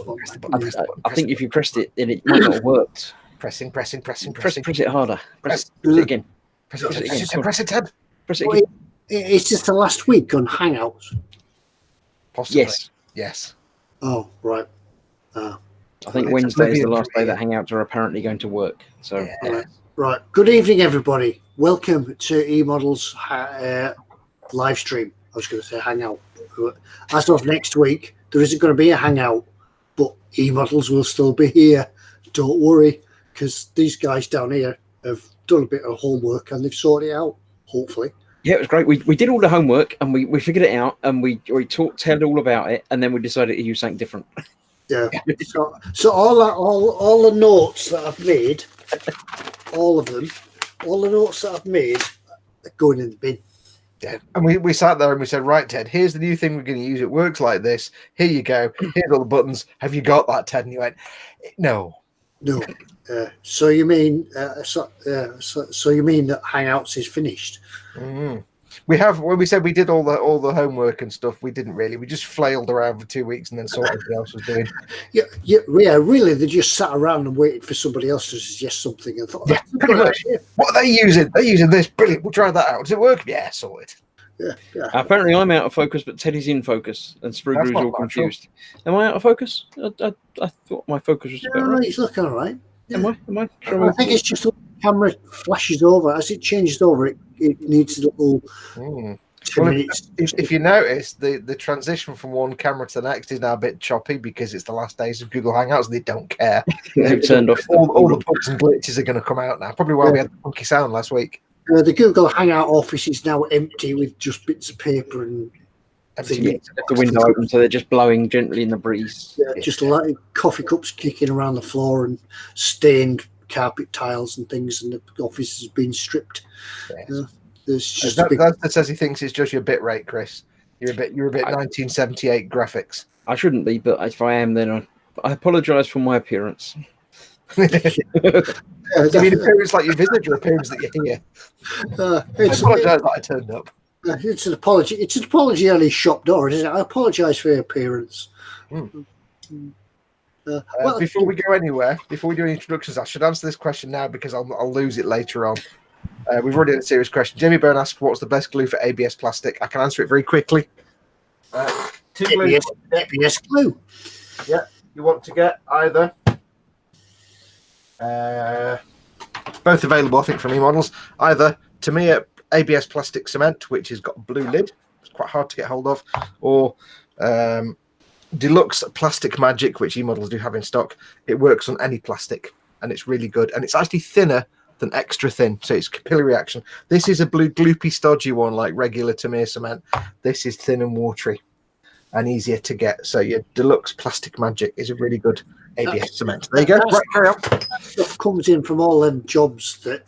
button. Press the button. I think if you pressed it, then it might not have worked. Pressing. Press it harder. Press it again. Press it again. Press it again. Press it Well, again. It's just the last week on Hangouts. Possibly. Yes. Oh, right. I think Wednesday is the last day that Hangouts are apparently going to work. So Right. Good evening, everybody. Welcome to eModels live stream. I was going to say Hangout. As of next week, there isn't going to be a Hangout, but eModels will still be here. Don't worry, because these guys down here have done a bit of homework and they've sorted it out, hopefully. Yeah, it was great. We did all the homework and we figured it out and we told all about it, and then we decided to use something different. Yeah. So all the notes that I've made, all the notes that I've made are going in the bin. Yeah. And we sat there and we said, right, Ted, here's the new thing we're going to use. It works like this. Here you go. Here's all the buttons. Have you got that, Ted? And you went, no. So you mean so you mean that Hangouts is finished? Mm-hmm. We have, when we said we did all the homework and stuff, we didn't really. We just flailed around for 2 weeks and then saw what everybody else was doing. Yeah. Really, they just sat around and waited for somebody else to suggest something and thought, pretty much. What are they using? They're using this. Brilliant. We'll try that out. Does it work? Yeah, sorted. Yeah. Apparently, I'm out of focus, but Teddy's in focus, and Spruger's all confused. Am I out of focus? I thought my focus was. No, it's looking all right. Yeah. Am I? I think it's just the camera flashes over as it changes over. It needs a little. 2 minutes. If you notice, the transition from one camera to the next is now a bit choppy because it's the last days of Google Hangouts and they don't care. They've turned off. All the bugs and glitches are going to come out now. Probably why we had the funky sound last week. The Google Hangout office is now empty with just bits of paper and the window open, so they're just blowing gently in the breeze. Just like coffee cups kicking around the floor and stained carpet tiles and things, and the office has been stripped. There's just that says he thinks it's just your bit rate, Chris. You're a bit 1978 graphics. I shouldn't be, but if I am, then I apologise for my appearance. You mean appearance like you visit, your appearance that you're here? I apologise that I turned up. It's an apology. It's an apology on his shop door, isn't it? I apologise for your appearance. Before we go anywhere, before we do any introductions, I should answer this question now because I'll lose it later on. We've already had a serious question. Jamie Byrne asked, what's the best glue for ABS plastic? I can answer it very quickly. ABS glue. Yeah, you want to get either... both available, I think, from eModels. Either Tamiya ABS plastic cement, which has got a blue lid. It's quite hard to get hold of. Or Deluxe Plastic Magic, which eModels do have in stock. It works on any plastic, and it's really good. And it's actually thinner than extra thin, so it's capillary action. This is a blue gloopy stodgy one like regular Tamiya cement. This is thin and watery and easier to get. So your Deluxe Plastic Magic is a really good ABS cement. There you go. Right, carry on. Stuff comes in from all them jobs you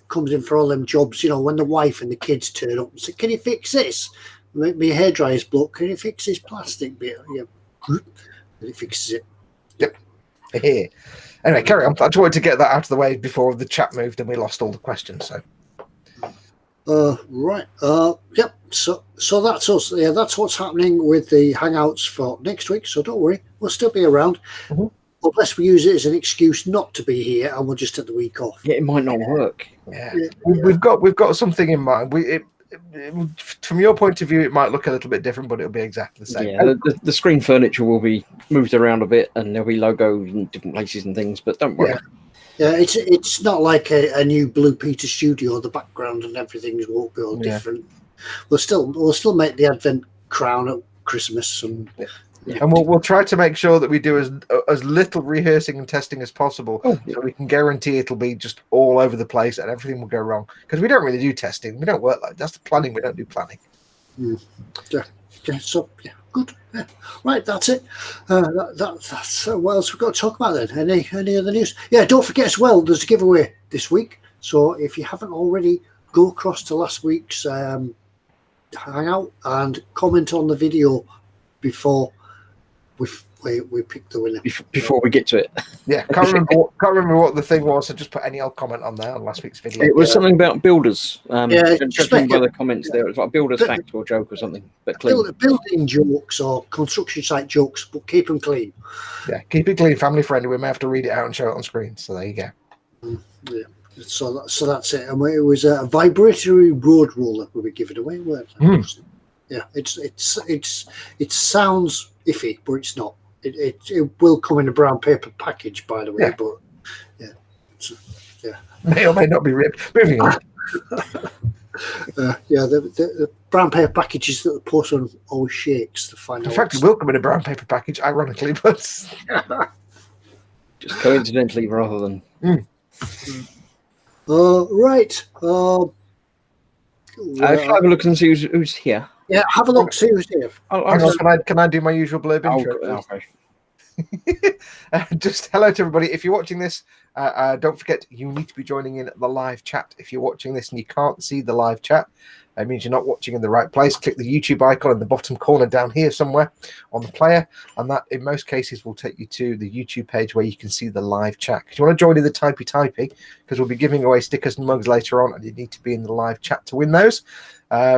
know, when the wife and the kids turn up and say, can you fix this? My hairdryer's bloke, can you fix this plastic bit? Yeah. And it fixes it. Yep. Anyway, carry on. I just wanted to get that out of the way before the chat moved and we lost all the questions. So, right. Yep. So that's us. Yeah, that's what's happening with the Hangouts for next week. So don't worry, we'll still be around, unless we use it as an excuse not to be here, and we'll just take the week off. Yeah, it might not work. Yeah. We've got something in mind. From your point of view, it might look a little bit different, but it'll be exactly the same. Yeah, the screen furniture will be moved around a bit, and there'll be logos in different places and things. But don't worry. Yeah, it's not like a new Blue Peter studio. The background and everything won't be all different. We'll still make the Advent crown at Christmas, and we'll try to make sure that we do as little rehearsing and testing as possible, so we can guarantee it'll be just all over the place and everything will go wrong. Because we don't really do testing. We don't work like that's the planning. We don't do planning. So good. Yeah. Right, that's it. That's what else we've got to talk about then. Any other news? Yeah, don't forget as well, there's a giveaway this week. So if you haven't already, go across to last week's Hangout and comment on the video before we pick the winner before we get to it. Yeah, can't remember what the thing was. So just put any old comment on there on last week's video. It was something about builders. Just judging by make the comments there, it was like builders fact or joke or something. But clean. building jokes or construction site jokes, but keep them clean. Yeah, keep it clean, family friendly. We may have to read it out and show it on screen. So there you go. Yeah. So that's it. And it was a vibratory road roller we were giving away. Yeah, it sounds iffy, but it's not. It will come in a brown paper package, by the way. Yeah. But yeah, May or may not be ripped. Moving on. The brown paper packages that the postman always shakes to find In out. fact, it will come in a brown paper package, ironically, but Just coincidentally rather than. Right. I'll have a look and see who's here. Yeah, have a look. See who's here. Can I do my usual blurb intro? Okay. Just hello to everybody. If you're watching this, don't forget you need to be joining in the live chat. If you're watching this and you can't see the live chat, it means you're not watching in the right place. Click the YouTube icon in the bottom corner down here somewhere on the player, and that in most cases will take you to the YouTube page where you can see the live chat. If you want to join in the typey, because we'll be giving away stickers and mugs later on, and you need to be in the live chat to win those.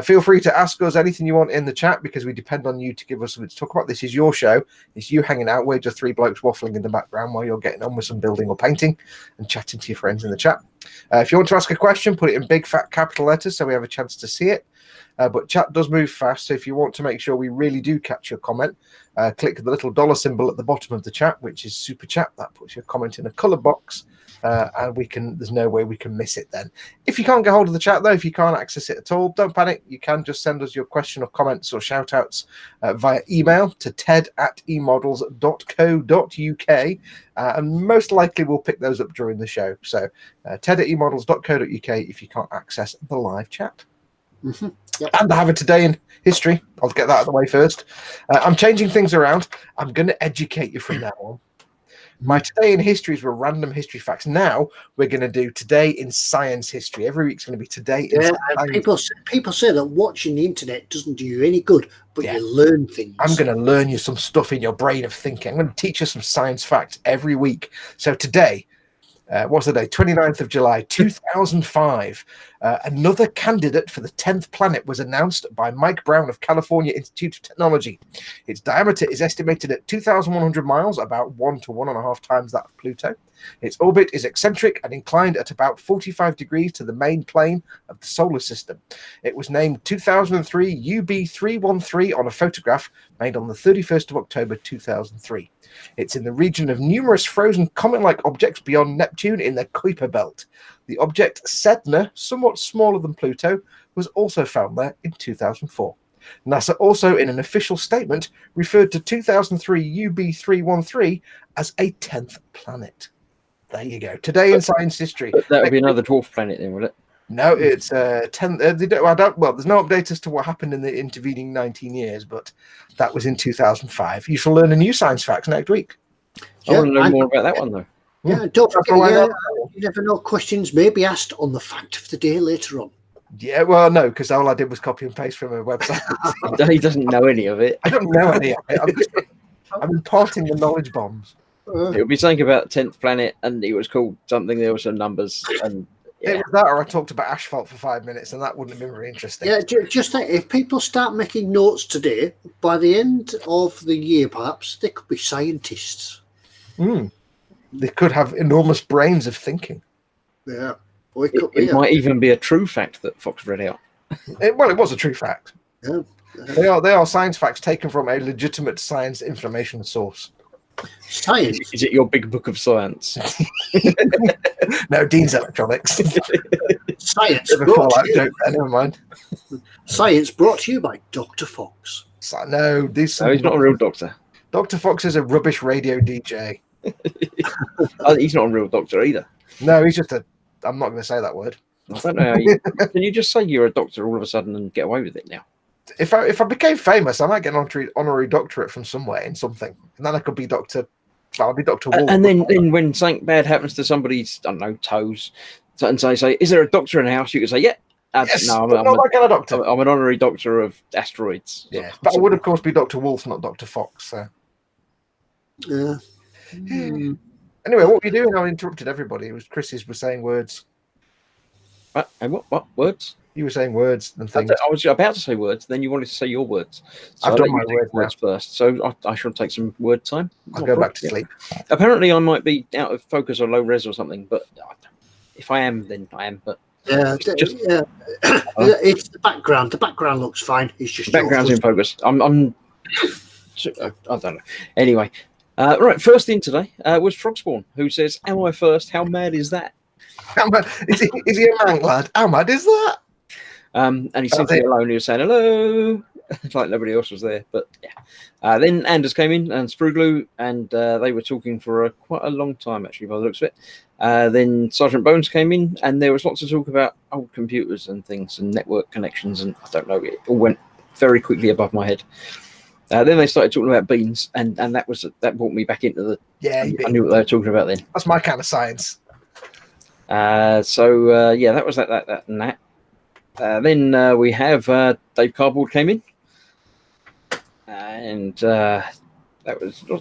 Feel free to ask us anything you want in the chat, because we depend on you to give us something to talk about. This is your show. It's you hanging out. We're just three blokes waffling in the background while you're getting on with some building or painting and chatting to your friends in the chat. If you want to ask a question, put it in big fat capital letters so we have a chance to see it. But chat does move fast, so if you want to make sure we really do catch your comment, click the little dollar symbol at the bottom of the chat, which is super chat. That puts your comment in a colour box, and there's no way we can miss it then. If you can't get hold of the chat, though, if you can't access it at all, don't panic. You can just send us your question or comments or shout outs via email to ted@emodels.co.uk, and most likely we'll pick those up during the show. So ted@emodels.co.uk if you can't access the live chat. Mm-hmm. Yep. And I have a today in history. I'll get that out of the way first. I'm changing things around. I'm going to educate you from now on. My today in histories were random history facts. Now we're going to do today in science history. Every week's going to be today in science. And people say that watching the internet doesn't do you any good, but you learn things. I'm going to learn you some stuff in your brain of thinking. I'm going to teach you some science facts every week. So today, what's the day? 29th of July, 2005. Another candidate for the 10th planet was announced by Mike Brown of California Institute of Technology. Its diameter is estimated at 2,100 miles, about 1 to 1.5 times that of Pluto. Its orbit is eccentric and inclined at about 45 degrees to the main plane of the solar system. It was named 2003 UB313 on a photograph made on the 31st of October 2003. It's in the region of numerous frozen comet-like objects beyond Neptune in the Kuiper Belt. The object Sedna, somewhat smaller than Pluto, was also found there in 2004. NASA also, in an official statement, referred to 2003 UB313 as a 10th planet. There you go. Today in science history. That would be another dwarf planet then, would it? No, it's 10. There's no update as to what happened in the intervening 19 years, but that was in 2005. You shall learn a new science fact next week. I want to know more about that one, though. Yeah, don't forget, you never know, questions may be asked on the fact of the day later on. Yeah, well, no, because all I did was copy and paste from a website. He doesn't know any of it. I don't know any of it. I'm imparting the knowledge bombs. It would be something about 10th planet, and it was called something. There were some numbers, and it was that, or I talked about asphalt for 5 minutes, and that wouldn't have been very interesting. Yeah, just think, if people start making notes today, by the end of the year, perhaps they could be scientists. They could have enormous brains of thinking. Yeah, it might even be a true fact that Foxx read out. It was a true fact. Yeah. They are science facts taken from a legitimate science information source. Science? Is it your big book of science? No, Dean's Electronics. Science. Never mind. Science brought to you by Dr. Foxx. No, he's not a real doctor. Dr. Foxx is a rubbish radio DJ. He's not a real doctor either. No, he's just I'm not going to say that word. I don't know. Can you just say you're a doctor all of a sudden and get away with it now? If I became famous, I might get an honorary doctorate from somewhere in something, and then I could be Doctor. I'll be Dr. Wolf. And then when something bad happens to somebody's, I don't know, toes, and so say, "Is there a doctor in the house?" You can say, "Yeah." Yes, no, I'm not that kind of doctor. I'm an honorary doctor of asteroids. Yeah, but I would, of course, be Dr. Wolf, not Dr. Foxx. So. Yeah. Anyway, what were you doing? I interrupted everybody. It was Chris's was saying words. What? And what words? You were saying words and things. I was about to say words, then you wanted to say your words. So I've done my words first. So I shall take some word time. I'll go back to sleep. Apparently, I might be out of focus or low res or something, but if I am, then I am. But yeah, it's the background. The background looks fine. It's just background's in focus. I don't know. Anyway, right. First in today was Frogspawn, who says, "Am I first? How mad is that?" How mad is he a mank lad? How mad is that? And he seemed to be alone. He was saying hello, like nobody else was there. But yeah. Then Anders came in and Spruglu, and they were talking for quite a long time, actually, by the looks of it. Then Sergeant Bones came in, and there was lots of talk about old computers and things and network connections, and I don't know, it all went very quickly above my head. Then they started talking about beans, and that brought me back into the. Yeah, I knew what they were talking about then. That's my kind of science. Yeah, that was that and that. Then we have Dave Cardboard came in, and that was a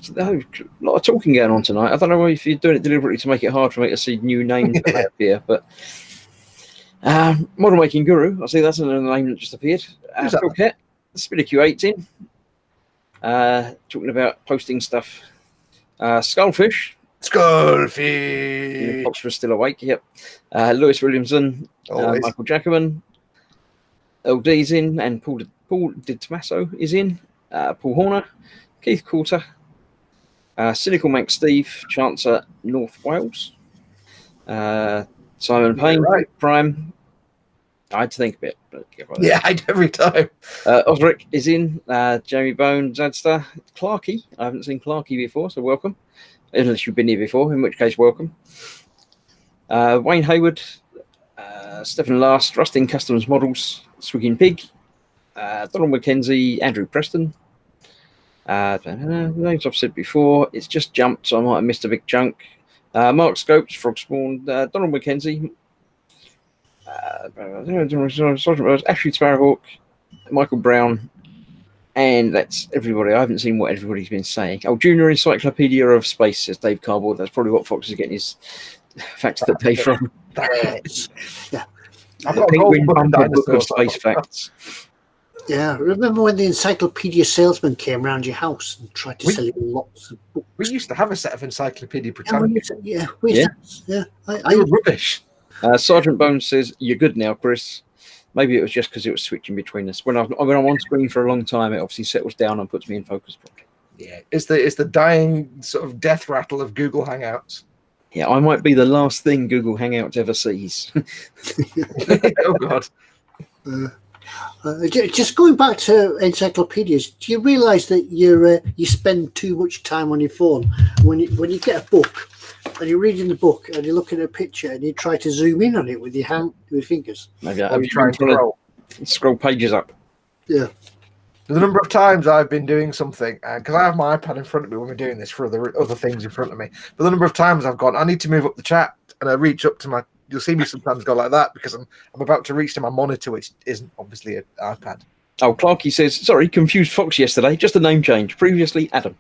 lot of talking going on tonight. I don't know if you're doing it deliberately to make it hard for me to see new names that appear, but Model Making Guru, I see that's another name that just appeared. Phil Kett, Spinner-Q8's in, talking about posting stuff. Skullfish. Foxx was still awake, yep. Lewis Williamson, Michael Jacobman, LD's in, and Paul Di Tommaso is in, Paul Horner, Keith Coulter, Cynical Manx Steve, Chancer North Wales, Simon Payne, right. Prime. I had to think a bit, but yeah, I do every time. Osric is in, Jamie Bone, Zadstar, Clarkey. I haven't seen Clarkey before, so welcome. Unless you've been here before, in which case, welcome. Wayne Hayward, Stephen Last, Rusting Customs Models, Swigging Pig, Donald McKenzie, Andrew Preston. Names I've said before. It's just jumped, so I might have missed a big chunk. Mark Scopes, Frogspawn, Donald McKenzie, Ashley Sparrowhawk, Michael Brown. And that's everybody. I haven't seen what everybody's been saying. Oh, Junior Encyclopedia of Space, says Dave Cardboard. That's probably what Foxx is getting his facts that day from. Yeah. I've got a Penguin Bumper book of space facts. Yeah, remember when the encyclopedia salesman came around your house and tried to sell you lots of books? We used to have a set of Encyclopedia Britannica. Yeah. I were rubbish. Sergeant Bones says, "You're good now, Chris." Maybe it was just because it was switching between us. When I'm on screen for a long time, it obviously settles down and puts me in focus properly. Yeah, it's the dying sort of death rattle of Google Hangouts. Yeah, I might be the last thing Google Hangouts ever sees. Oh God. Just going back to encyclopedias, do you realise that you spend too much time on your phone when you get a book and you're reading the book and you're looking at a picture and you try to zoom in on it with your fingers? Maybe I'm trying to scroll pages up. Yeah. The number of times I've been doing something, because I have my iPad in front of me when we're doing this for other things in front of me. But the number of times I've gone, I need to move up the chat, and I reach up to my. You'll see me sometimes go like that because I'm about to reach to my monitor, which isn't obviously an iPad. Oh, Clarkey says, "Sorry, confused Fox yesterday. Just a name change. Previously, Adam."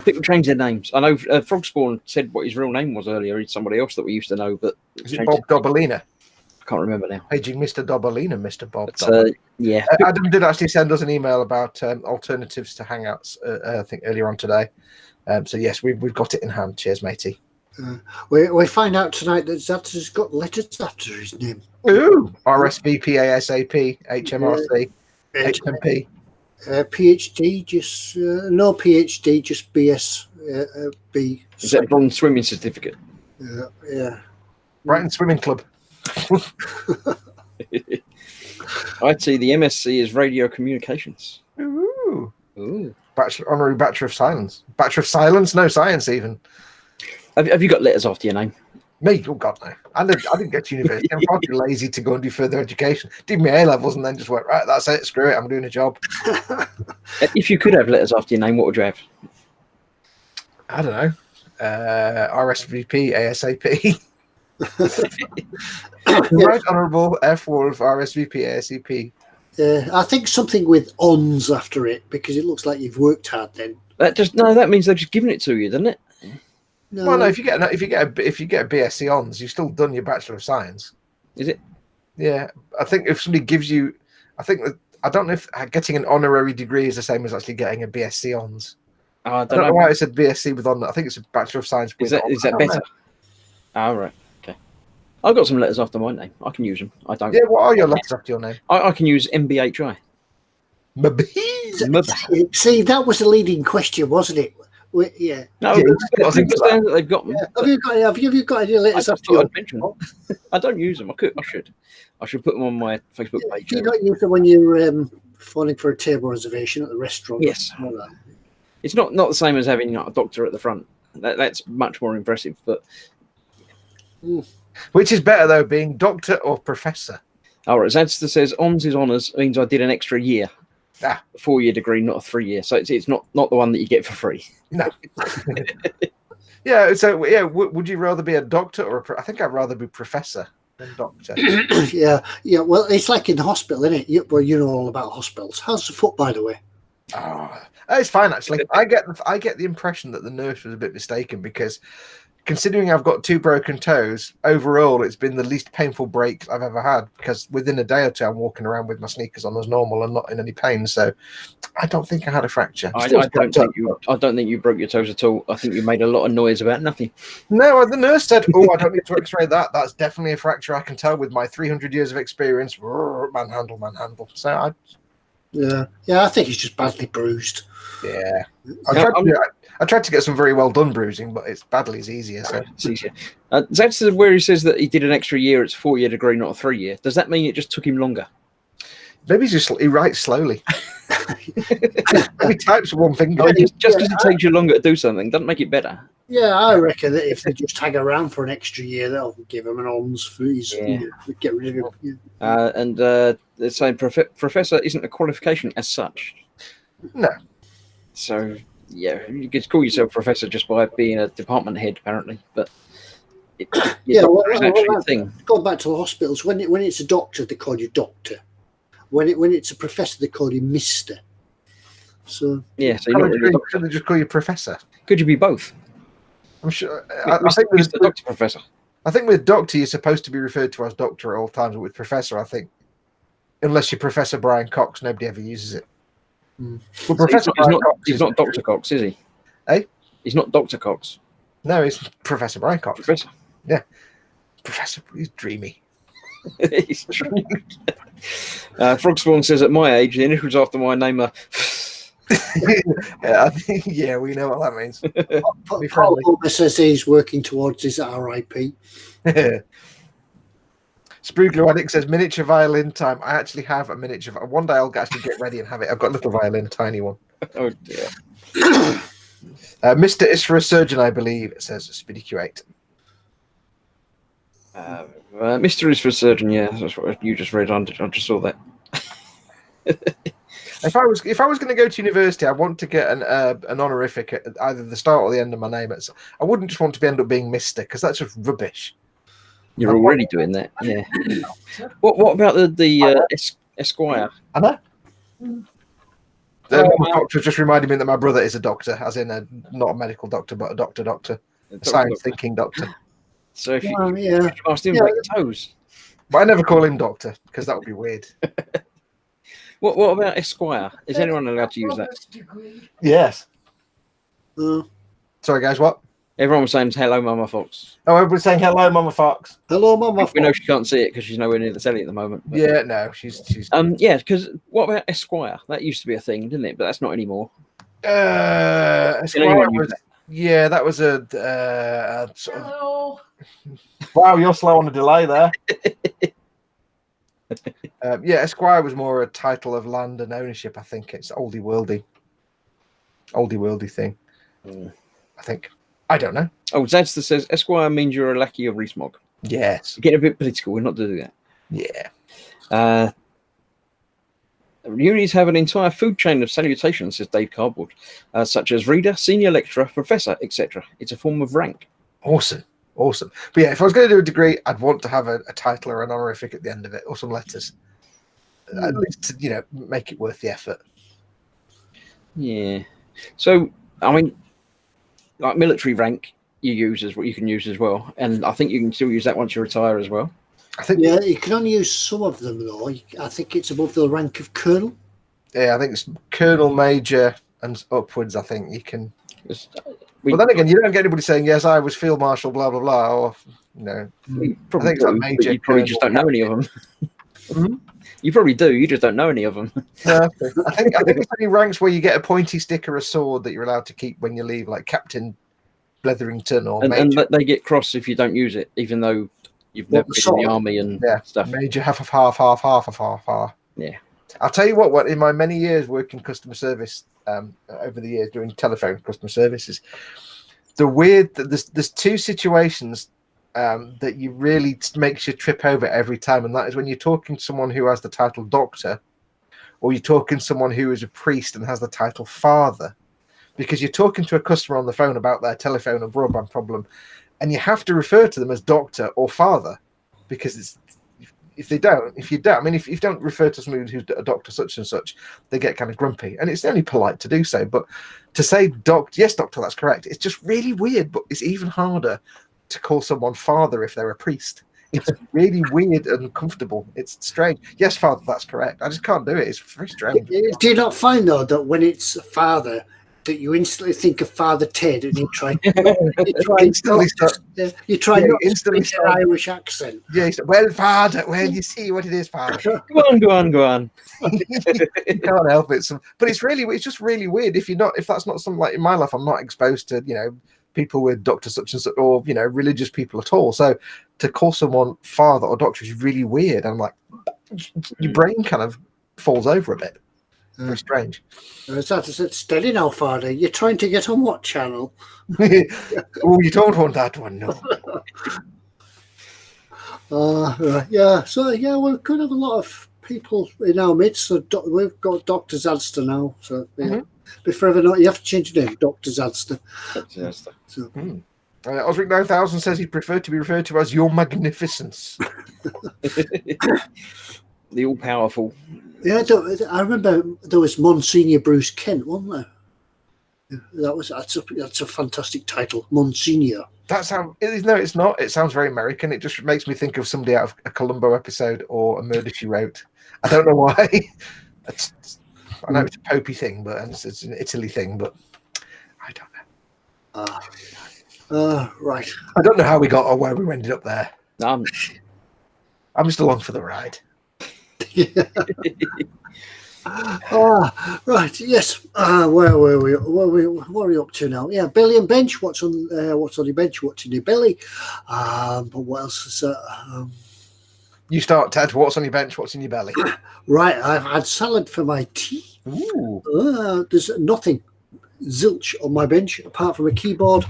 People change their names. I know Frogspawn said what his real name was earlier. He's somebody else that we used to know, but is it Bob Dobalina? I can't remember now. Paging Mr. Dobalina, Mr. Bob. Yeah. Adam did actually send us an email about alternatives to Hangouts. I think earlier on today. So yes, we've got it in hand. Cheers, matey. We find out tonight that Zapta's got letters after his name. Ooh, RSVP, ASAP, HMRC, HMP. PhD, just no PhD, just BS. B. Is that a swimming certificate? Yeah. Brighton Swimming Club. I'd say the MSc is radio communications. Ooh. Honorary Bachelor of Science. Bachelor of Silence? No science even. Have you got letters after your name? Me? Oh God, no. I didn't get to university. I'm far too lazy to go and do further education. Did my A-levels and then just went, right, that's it, screw it, I'm doing a job. If you could have letters after your name, what would you have? I don't know. RSVP, ASAP. Right Honourable F. Wolf, RSVP, ASAP. I think something with ons after it, because it looks like you've worked hard then. That means they're just giving it to you, doesn't it? No. Well, no. If you get a BSc Hons, you've still done your Bachelor of Science. Is it? Yeah, I think if somebody gives you, I don't know if getting an honorary degree is the same as actually getting a BSc Hons. Oh, I don't know why I said BSc with honor. I think it's a Bachelor of Science with honor. Is that better? Oh, right. Okay. I've got some letters after my name. I can use them. I don't. Yeah, what are your letters after your name? I can use MBHI. See, that was the leading question, wasn't it? Yeah. No, Yeah, that they've got them. Yeah. Have you got any letters after I your mention them. I don't use them. I should. I should put them on my Facebook page. Do you not use them when you're phoning for a table reservation at the restaurant? Yes. It's not the same as having a doctor at the front. That's much more impressive. But Which is better though, being doctor or professor? all right, Zadster says Hons is honours means I did an extra year. Ah. A 4-year degree, not a 3-year. So it's not the one that you get for free. No. Yeah. So yeah, would you rather be a doctor or I think I'd rather be professor than doctor. Yeah. Well, it's like in the hospital, isn't it? Well, you know all about hospitals. How's the foot, by the way? Oh, it's fine actually. I get the impression that the nurse was a bit mistaken because, considering I've got 2 broken toes, overall it's been the least painful break I've ever had. Because within a day or 2, I'm walking around with my sneakers on as normal and not in any pain. So, I don't think I had a fracture. I don't think you broke your toes at all. I think you made a lot of noise about nothing. No, the nurse said, "Oh, I don't need to X-ray that. That's definitely a fracture. I can tell with my 300 years of experience." Manhandle. So I think it's just badly bruised. Yeah. I tried to get some very well done bruising, but it's badly is easier. So it's easier. That's where he says that he did an extra year. It's a 4-year degree, not a 3-year. Does that mean it just took him longer? Maybe he writes slowly. He types with one finger. Just because it takes you longer to do something doesn't make it better. Yeah, I reckon that if they just hang around for an extra year, they'll give him an Hons for his, get rid of him. And they're saying professor isn't a qualification as such. No. So, yeah, you could call yourself professor just by being a department head, apparently. But actually a thing. Going back to the hospitals, when it's a doctor, they call you doctor. When it's a professor, they call you Mister. So yeah, so you're not really a doctor. They just call you professor. Could you be both? I'm sure. I think with the doctor professor. I think with doctor, you're supposed to be referred to as doctor at all times. But with professor, I think, unless you're Professor Brian Cox, nobody ever uses it. Well, Professor he's not Dr. Cox, is he? Eh? He's not Dr. Cox. No, he's Professor Brian Cox. Professor. Yeah. Professor, he's dreamy. He's dreamy. Frogspawn says, at my age, the initials after my name are... Yeah, we know what that means. Paul Homer says he's working towards his RIP. Sprugler Addict says miniature violin time. I actually have a miniature. One day I'll actually get ready and have it. I've got a little violin, a tiny one. Oh dear. Mr. is for a surgeon, I believe. It says Speedy Q8. Mr. is for a surgeon. Yeah, that's what you just read. I just saw that. If I was going to go to university, I want to get an honorific at either the start or the end of my name. I wouldn't just want to end up being Mister because that's just rubbish. You're already doing that, yeah. What about the Esquire? I know. The doctor just reminded me that my brother is a doctor, as in not a medical doctor, but a doctor, a science-thinking doctor. So if you asked him about your toes. But I never call him doctor because that would be weird. What about Esquire? Is anyone allowed to use that? Yes. Sorry, guys. What? Everyone was saying hello, Mama Fox. Oh, everybody's saying hello, Mama Fox. Hello, Mama Fox. We know she can't see it because she's nowhere near the telly at the moment. But... Yeah, no, she's. Yeah, because what about Esquire? That used to be a thing, didn't it? But that's not anymore. Esquire was. Yeah, that was a. Sort of... Wow, you're slow on a delay there. Yeah, Esquire was more a title of land and ownership. I think it's oldie worldy thing. I think. I don't know. Oh, Zadster says Esquire means you're a lackey of Rees-Mogg. Yes. Get a bit political. We're not doing that. Yeah. Unis have an entire food chain of salutations, says Dave Cardboard, such as reader, senior lecturer, professor, etc. It's a form of rank. Awesome. But yeah, if I was going to do a degree, I'd want to have a title or an honorific at the end of it, or some letters. At least to, make it worth the effort. Yeah. So I mean, like military rank, you use as what you can use as well, and I think you can still use that once you retire as well. I think. Yeah, you can only use some of them though. I think it's above the rank of colonel. Yeah, I think it's colonel, major, and upwards. I think you can. But then again, you don't get anybody saying yes, I was field marshal, blah blah blah, or you I think it's like major. you probably just don't know any of them. Mm-hmm. You probably do. You just don't know any of them. No, I think it's only ranks where you get a pointy stick or a sword that you're allowed to keep when you leave, like Captain Bletherington or Major. And they get cross if you don't use it, even though you've never been in the army and stuff. Major, half of half. Yeah. I'll tell you what. In my many years working customer service, over the years doing telephone customer services, there's two situations that you really makes you trip over every time, and that is when you're talking to someone who has the title doctor, or you're talking to someone who is a priest and has the title father, because you're talking to a customer on the phone about their telephone or broadband problem, and you have to refer to them as doctor or father, because if you don't, I mean, if you don't refer to someone who's a doctor such and such, they get kind of grumpy, and it's only polite to do so, but to say yes, doctor, that's correct. It's just really weird, but it's even harder to call someone father if they're a priest. It's really weird and uncomfortable. It's strange. Yes, father, that's correct. I just can't do it. It's very strange. Do you not find though that when it's father, that you instantly think of Father Ted and you try instantly instantly an Irish accent? Yeah, well, father, well, you see what it is, father. Go on. You can't help it. But it's just really weird if that's not something like in my life. I'm not exposed to people with doctor such and such, or religious people at all. So to call someone father or doctor is really weird. I'm like, your brain kind of falls over a bit. Very strange. Steady now, father. You're trying to get on what channel? Oh, you don't want that one, no. Yeah. So yeah, we could have a lot of people in our midst. So we've got Dr. Zadster now. So yeah. Be forever not. You have to change your name, Dr. Zadster. So. Osric 9000 says he'd prefer to be referred to as Your Magnificence. The all-powerful. Yeah, I remember there was Monsignor Bruce Kent, wasn't there? That's a fantastic title, Monsignor. No, it's not. It sounds very American. It just makes me think of somebody out of a Columbo episode or a Murder, She Wrote. I don't know why. I know it's a Popey thing, but it's an Italy thing, but I don't know. Right. I don't know how we got or where we ended up there. I'm just along for the ride. Right. Yes. Where were we? What are we up to now? Yeah, belly and bench. What's on your bench? What's in your belly? But what else is You start, Ted. What's on your bench? What's in your belly? Right. I've had salad for my tea. Ooh. There's nothing zilch on my bench apart from a keyboard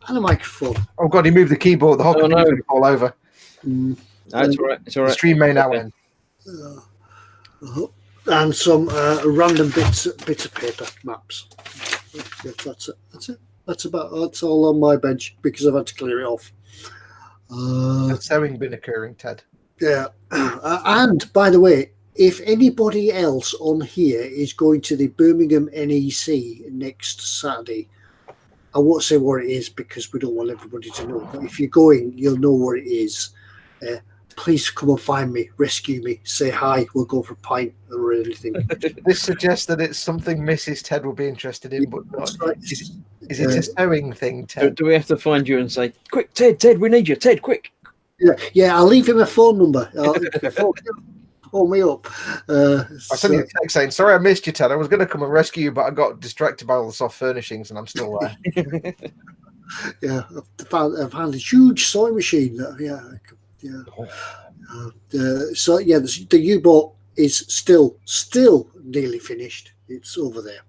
and a microphone. Oh God! He moved the keyboard. The whole computer's going to fall over. No, it's all right. It's all right. The stream may now end. And some random bits of paper maps. Yeah, that's it. That's all on my bench because I've had to clear it off. Has sewing been occurring, Ted? Yeah. And by the way, if anybody else on here is going to the Birmingham NEC next Saturday, I won't say what it is because we don't want everybody to know. But if you're going, you'll know what it is. Please come and find me, rescue me, say hi, we'll go for a pint or anything. This suggests that it's something Mrs. Ted will be interested in, but not. Is it a sewing thing, Ted? Do we have to find you and say, quick, Ted, we need you, Ted, quick. Yeah, I'll leave him a phone number. Phone me up. I sent you a text saying, sorry I missed you, Ted. I was going to come and rescue you, but I got distracted by all the soft furnishings and I'm still there. Yeah, I've found a huge sewing machine. So yeah, the U-boat is still nearly finished. It's over there.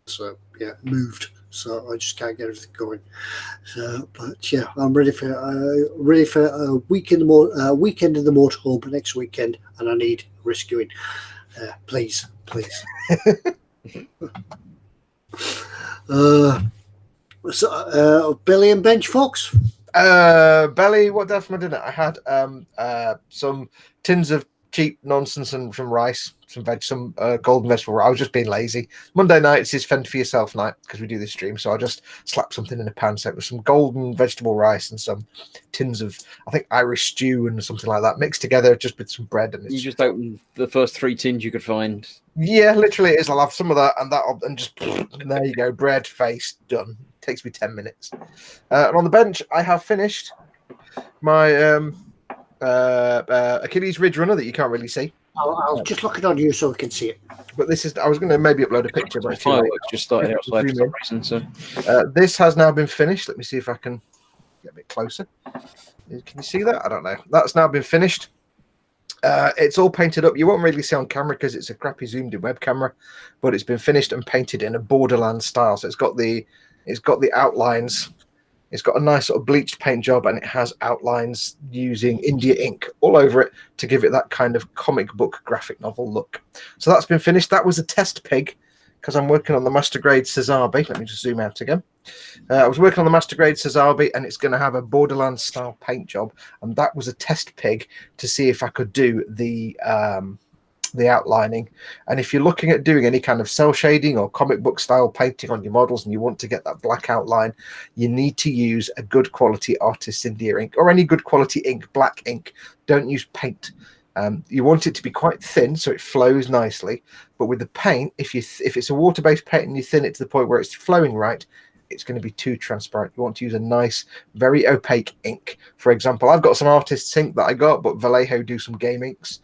So yeah, moved. So I just can't get everything going. So, but yeah, I'm ready for a weekend in the motorhome next weekend, and I need rescuing. Please. So Billy and Bench Foxx. Belly, what did I have for my dinner? I had some tins of cheap nonsense and some rice, some golden vegetable. I was just being lazy. Monday nights is fend for yourself night because we do this stream, so I just slapped something in a pan. So it was some golden vegetable rice and some tins of, I think, Irish stew and something like that mixed together just with some bread. And You just opened the first 3 tins you could find. Yeah, literally it is. I'll have some of that and just and there you go, bread face done. Takes me 10 minutes. And on the bench, I have finished my Achilles Ridge Runner that you can't really see. I'll just look it on you so we can see it. But this is, I was going to maybe upload a picture, but it's too late. Fireworks just started outside for some reason. So This has now been finished. Let me see if I can get a bit closer. Can you see that? I don't know. That's now been finished. It's all painted up. You won't really see on camera because it's a crappy zoomed in web camera, but it's been finished and painted in a Borderlands style. So it's got the outlines. It's got a nice sort of bleached paint job, and it has outlines using India ink all over it to give it that kind of comic book graphic novel look. So that's been finished. That was a test pig because I'm working on the Master Grade Cesabe. Let me just zoom out again. I was working on the Master Grade Cesabe, and it's going to have a Borderlands style paint job, and that was a test pig to see if I could do the outlining. And if you're looking at doing any kind of cell shading or comic book style painting on your models and you want to get that black outline, you need to use a good quality Artist's India ink or any good quality ink, black ink. Don't use paint. You want it to be quite thin so it flows nicely, but with the paint, if it's a water-based paint and you thin it to the point where it's flowing right, it's going to be too transparent. You want to use a nice, very opaque ink. For example, I've got some Artist's ink that I got, but Vallejo do some game inks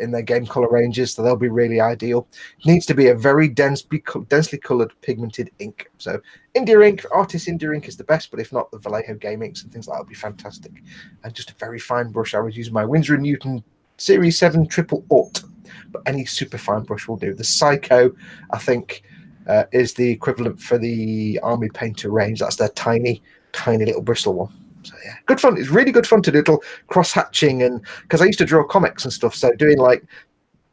in their game color ranges, so they'll be really ideal. It needs to be a very densely colored pigmented ink. So India ink, Artist's India ink is the best, but if not, the Vallejo game inks and things like that would be fantastic. And just a very fine brush. I was using my Winsor & Newton Series 7 Triple Alt, but any super fine brush will do. The Psycho, I think, is the equivalent for the Army Painter range. That's their tiny little bristle one. So yeah, good fun. It's really good fun to do little cross hatching, and because I used to draw comics and stuff, so doing like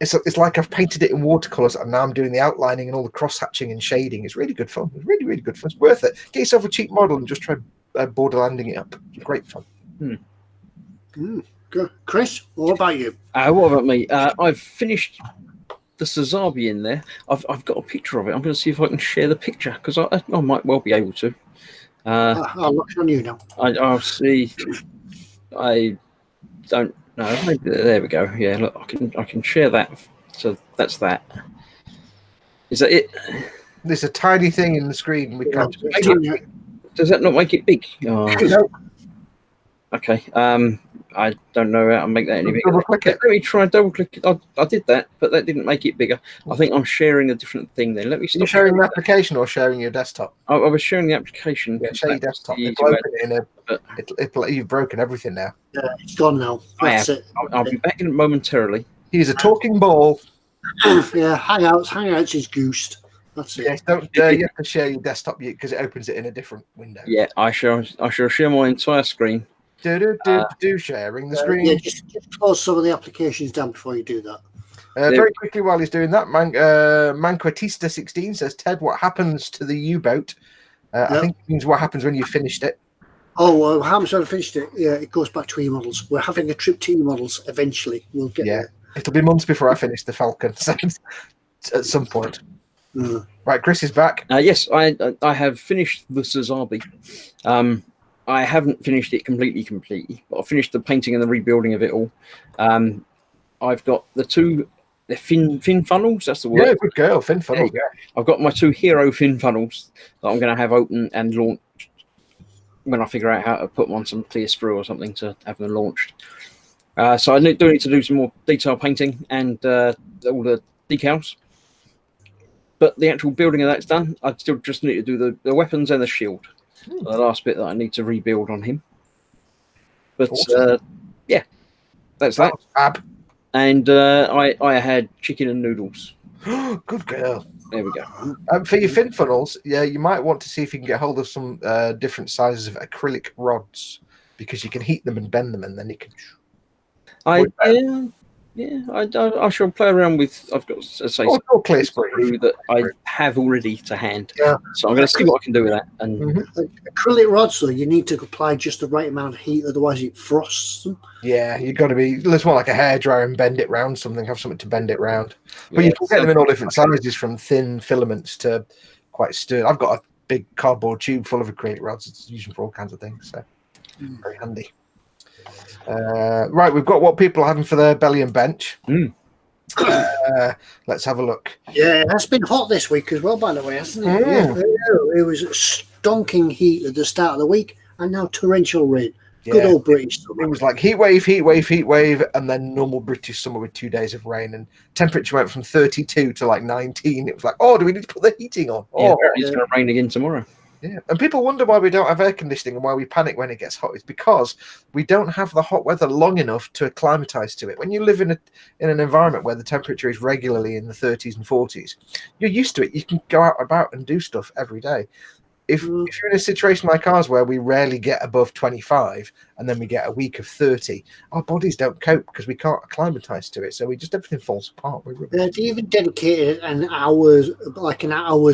it's like I've painted it in watercolors, and now I'm doing the outlining and all the cross hatching and shading. It's really good fun. It's really good fun. It's worth it. Get yourself a cheap model and just try borderlanding it up. It's great fun. Good. Chris, what about you? What about me? I've finished the Cesabe in there. I've got a picture of it. I'm going to see if I can share the picture because I might well be able to. I'll look on you now. I'll see. I don't know. Maybe, there we go. Yeah, look, I can share that. So that's that. Is that it? There's a tiny thing in the screen. We can't. Does that not make it big? Oh. No. Okay. I don't know how to make that any bigger. Double click it. Let me try and double click it. I did that, but that didn't make it bigger. I think I'm sharing a different thing then. Let me stop. Are you sharing the application or sharing your desktop? I was sharing the application. Yeah, share your desktop. You've broken everything now. Yeah, it's gone now. That's it. I'll be back in it momentarily. He's a talking ball. Yeah, Hangouts is goosed. That's it. Yes, don't you have to share your desktop because it opens it in a different window. Yeah, I shall share my entire screen. Sharing the screen. Yeah, just close some of the applications down before you do that. Very quickly while he's doing that, Manquetista 16 says, Ted, what happens to the U-boat? I think it means what happens when you've finished it. Oh, well, what happens when I finished it? Yeah, it goes back to eModels. We're having a trip to eModels eventually. We'll get there. It'll be months before I finish the Falcon, so at some point. Right, Chris is back. Yes, I have finished the Cesabe. I haven't finished it completely, but I finished the painting and the rebuilding of it all. I've got the fin funnels. That's the word. Yeah, good girl, fin funnels. Yeah. I've got my 2 hero fin funnels that I'm going to have open and launched when I figure out how to put them on some clear sprue or something to have them launched. So I do need to do some more detail painting and all the decals. But the actual building of that's done. I still just need to do the weapons and the shield. The last bit that I need to rebuild on him. But awesome. Yeah, that's that. And I had chicken and noodles. Good girl. There we go. For your fin funnels, yeah, you might want to see if you can get hold of some different sizes of acrylic rods because you can heat them and bend them, and then you can. Yeah, I shall play around with. I've got say Or clear sprue. that I have already to hand. Yeah. So I'm going to see what I can do with that. And Acrylic rods, though, you need to apply just the right amount of heat, otherwise it frosts them. Yeah, you've got to be. Let's want like a hairdryer and bend it round something. Have something to bend it round. But you can get them in all different sizes, from thin filaments to quite sturdy. I've got a big cardboard tube full of acrylic rods. It's used for all kinds of things. So very handy. Right, we've got what people are having for their belly and bench. Let's have a look. Yeah, it has been hot this week as well, by the way, hasn't it? Yeah, it was stonking heat at the start of the week, and now torrential rain. Good old British summer. It was like heat wave, and then normal British summer with 2 days of rain, and temperature went from 32 to like 19. It was like, oh, do we need to put the heating on? It's going to rain again tomorrow. Yeah, and people wonder why we don't have air conditioning and why we panic when it gets hot. It's because we don't have the hot weather long enough to acclimatize to it. When you live in an environment where the temperature is regularly in the 30s and 40s, you're used to it. You can go out about and do stuff every day. If you're in a situation like ours where we rarely get above 25 and then we get a week of 30, our bodies don't cope because we can't acclimatize to it. So everything falls apart. They even dedicated an hour's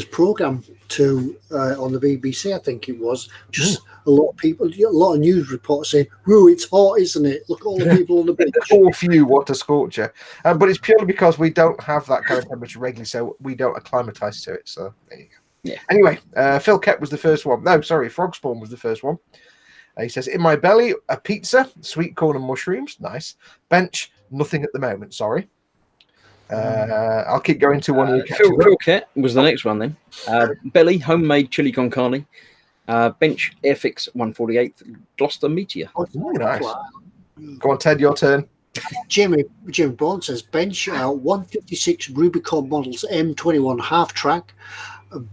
program to on the BBC, I think it was. Just a lot of news reports saying, "Whoa, it's hot, isn't it? Look at all the people on the beach." Poor few, what a scorcher! But it's purely because we don't have that kind of temperature regularly, so we don't acclimatize to it. So there you go. Yeah. Anyway, Phil Kep was the first one. No, sorry, Frogspawn was the first one. He says, in my belly, a pizza, sweet corn and mushrooms. Nice. Bench, nothing at the moment. Sorry. I'll keep going to one of you. Phil Kep was the next one then. Belly, homemade chili con carne. Bench, Airfix 148, Gloucester Meteor. Oh, nice. Go on, Ted, your turn. Jimmy Bond says, bench 156 Rubicon models M21 half track.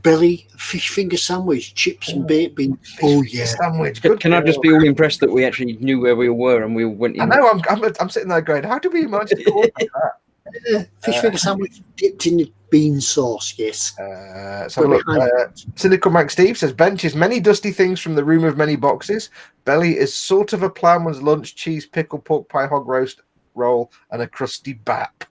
Belly, fish finger sandwich, chips and baked beans. Oh yeah, sandwich. Can I just be all impressed that we actually knew where we were and we all went in? I know. I'm sitting there going, how do we imagine that? Fish finger sandwich dipped in the bean sauce. Yes. So look, Cynical Mike Steve says, bench is many dusty things from the room of many boxes. Belly is sort of a ploughman's lunch: cheese, pickle, pork pie, hog roast, roll, and a crusty bap.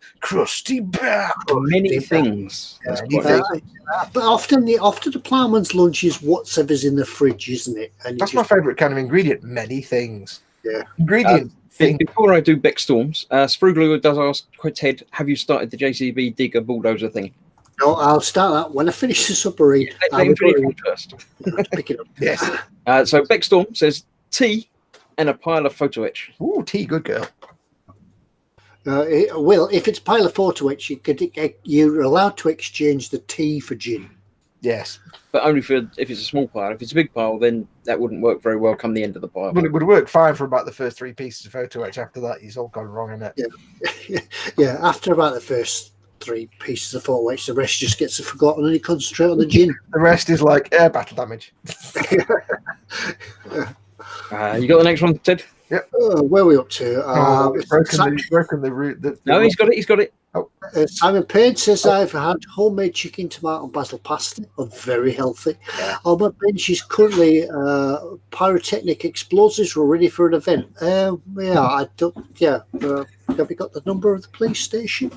Many things. But often the ploughman's lunch is whatever's in the fridge, isn't it? And that's my favourite kind of ingredient. Many things. Yeah. Ingredient. Before I do Beck Storms, Sprugler does ask, Ted, have you started the JCB digger bulldozer thing? No, I'll start that when I finish the submarine. Let him finish first. Pick it up. Yes. So Beck Storm says tea and a pile of photo etch. Ooh, tea, good girl. Well, if it's pile of photo etch, you're allowed to exchange the tea for gin. Yes. But only if it's a small pile. If it's a big pile, then that wouldn't work very well come the end of the pile. Well, it would work fine for about the first 3 pieces of photo etch. After that, it's all gone wrong, isn't it? Yeah. After about the first 3 pieces of photo etch, the rest just gets forgotten and you concentrate on the gin. The rest is like air battle damage. You got the next one, Ted? Yep. Where are we up to? Broken the root. No, he's got it. He's got it. Oh. Simon Payne says, I've had homemade chicken, tomato, basil pasta. very healthy. Yeah. On my bench is currently pyrotechnic explosives. We're ready for an event. Have you got the number of the police station?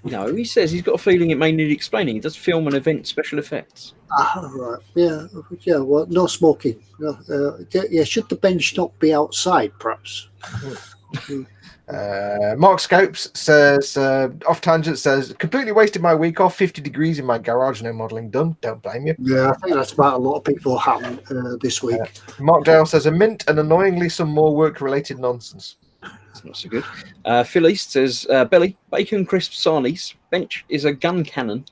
No, he says he's got a feeling it may need explaining. He does film an event, special effects. Right. Yeah. Well, no smoking. No, should the bench not be outside, perhaps? Mark Scopes says, off tangent, says, completely wasted my week off, 50 degrees in my garage, no modelling done. Don't blame you. Yeah, I think that's about a lot of people happen this week. Mark Dale says, a mint and annoyingly some more work-related nonsense. That's not so good. Phil East says, belly, bacon crisp sarnies, bench is a gun cannon,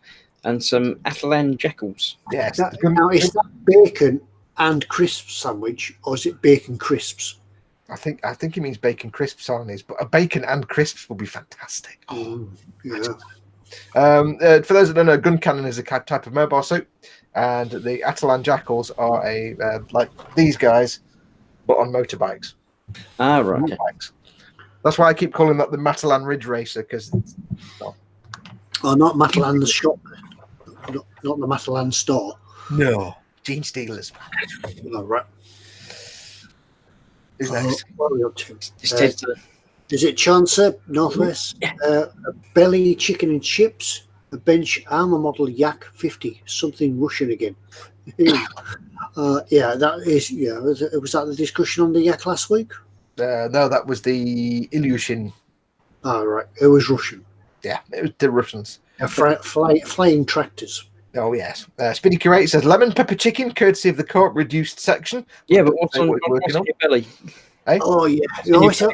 and some Atalan jackals. Yes. Now, is that bacon and crisp sandwich, or is it bacon crisps? I think he means bacon crisp sarnies, but a bacon and crisps would be fantastic. Yeah. For those that don't know, gun cannon is a type of mobile suit, and the Atalan jackals are a like these guys, but on motorbikes. Ah, right. Okay. That's why I keep calling that the Matalan Ridge Racer, because not Matalan the shop, not the Matalan store. No, Gene Steelers. All right. Who's next? What are we up to? It's Ted. Is it Chancellor Northwest? A belly chicken and chips. A bench armor model Yak 50. Something Russian again. Yeah, that is. Yeah, was that the discussion on the Yak last week? No, that was the Ilyushin. Oh, right. It was Russian. Yeah, it was the Russians. Flying tractors. Oh, yes. Speedy Curate says lemon pepper chicken, courtesy of the court reduced section. Yeah, but what's on working on your belly? Hey? Oh, yeah. You always have,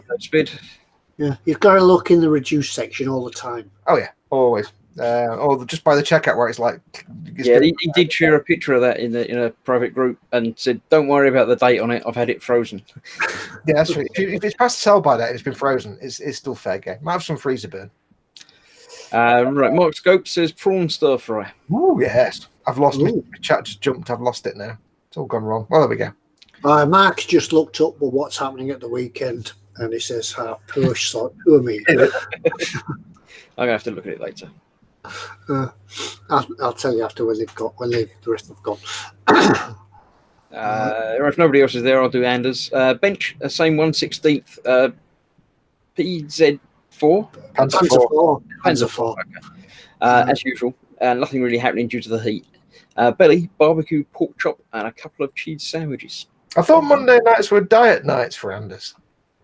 yeah, you've got to look in the reduced section all the time. Oh, yeah, always. Or just by the checkout where it's like... Yeah, he did share a picture of that in a private group and said, don't worry about the date on it. I've had it frozen. Yeah, that's true. If it's past the sell-by date and it's been frozen, it's still fair game. Might have some freezer burn. Right, Mark Scope says prawn stir fry. Oh, yes. I've lost my chat just jumped. I've lost it now. It's all gone wrong. Well, there we go. Mark's just looked up what's happening at the weekend, and he says, poor me. I'm going to have to look at it later. I'll tell you after when the rest have gone. If nobody else is there, I'll do Anders. Bench, same 1/16 PZ4. Panzer 4. Okay. As usual, nothing really happening due to the heat. Belly, barbecue, pork chop, and a couple of cheese sandwiches. I thought Monday nights were diet nights for Anders.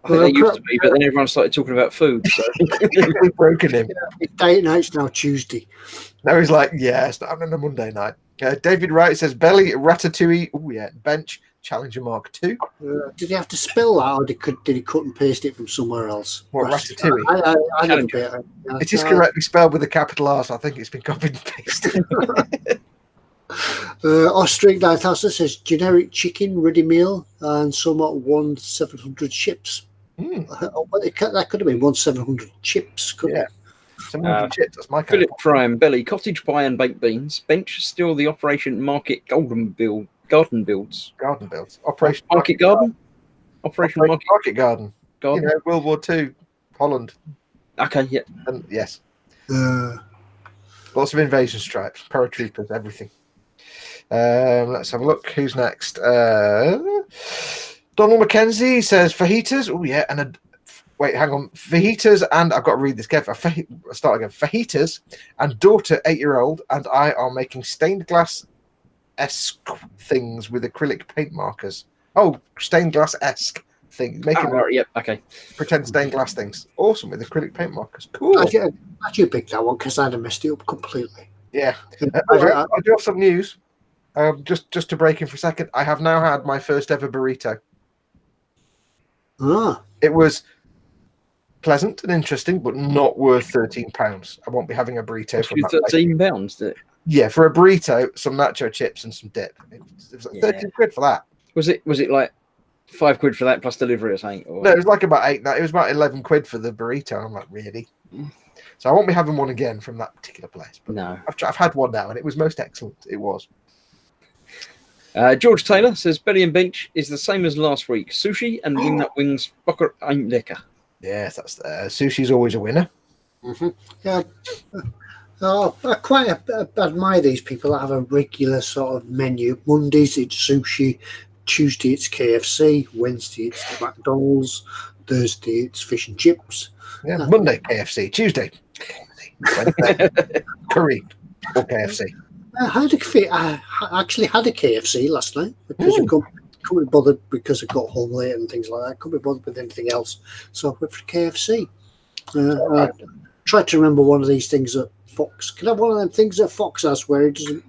I think they used to be, but then everyone started talking about food. So. We've broken him. Diet night's now Tuesday. Now he's like, yeah, it's not happening on a Monday night. David Wright says belly, ratatouille, oh yeah, bench, Challenger Mark II. Did he have to spell that, or did he cut and paste it from somewhere else? What, ratatouille? I didn't get it. It is correctly spelled with a capital R, so I think it's been copied and pasted. Ostrich 9000 says generic chicken, ready meal, and somewhat 1/700 chips. That could have been 1/700 chips, couldn't it? 700 chips, that's my kind. Philip Prime, belly, cottage pie and baked beans. Bench, still the Operation Market garden builds. Operation Market Garden? Operation Market Garden. You know, World War II, Holland. Okay, yeah. And yes. Lots of invasion stripes, paratroopers, everything. Let's have a look. Who's next? Donald McKenzie says fajitas. Oh, yeah. Wait, hang on. Fajitas and I've got to read this carefully. Start again. Fajitas and daughter, 8-year-old, and I are making stained glass-esque things with acrylic paint markers. Oh, stained glass-esque things. Making yep, okay. Pretend stained glass things. Awesome with acrylic paint markers. Cool. I should pick that one because I'd have messed it up completely. Yeah. I do have some news. Just to break in for a second, I have now had my first ever burrito. It was pleasant and interesting, but not worth £13. I won't be having a burrito from that £13. Yeah, for a burrito, some nacho chips and some dip. It was like 13 quid for that. Was it like £5 for that plus delivery or something? Or? No, it was like about 8. It was about 11 quid for the burrito. I'm like, really? So I won't be having one again from that particular place. But no, I've had one now, and it was most excellent. It was. George Taylor says belly and bench is the same as last week. Sushi and wingnut wings bokker ein lekker. Yes, that's sushi's always a winner. Yeah. I quite admire these people that have a regular sort of menu. Mondays it's sushi, Tuesday it's KFC, Wednesday it's McDonald's, Thursday it's fish and chips. Yeah, Monday KFC, Tuesday Wednesday curry or KFC. I actually had a KFC last night because I couldn't be bothered because I got home late and things like that. I couldn't be bothered with anything else, so I went for KFC. I tried to remember one of these things at Foxx. Can I have one of them things that Foxx has where it doesn't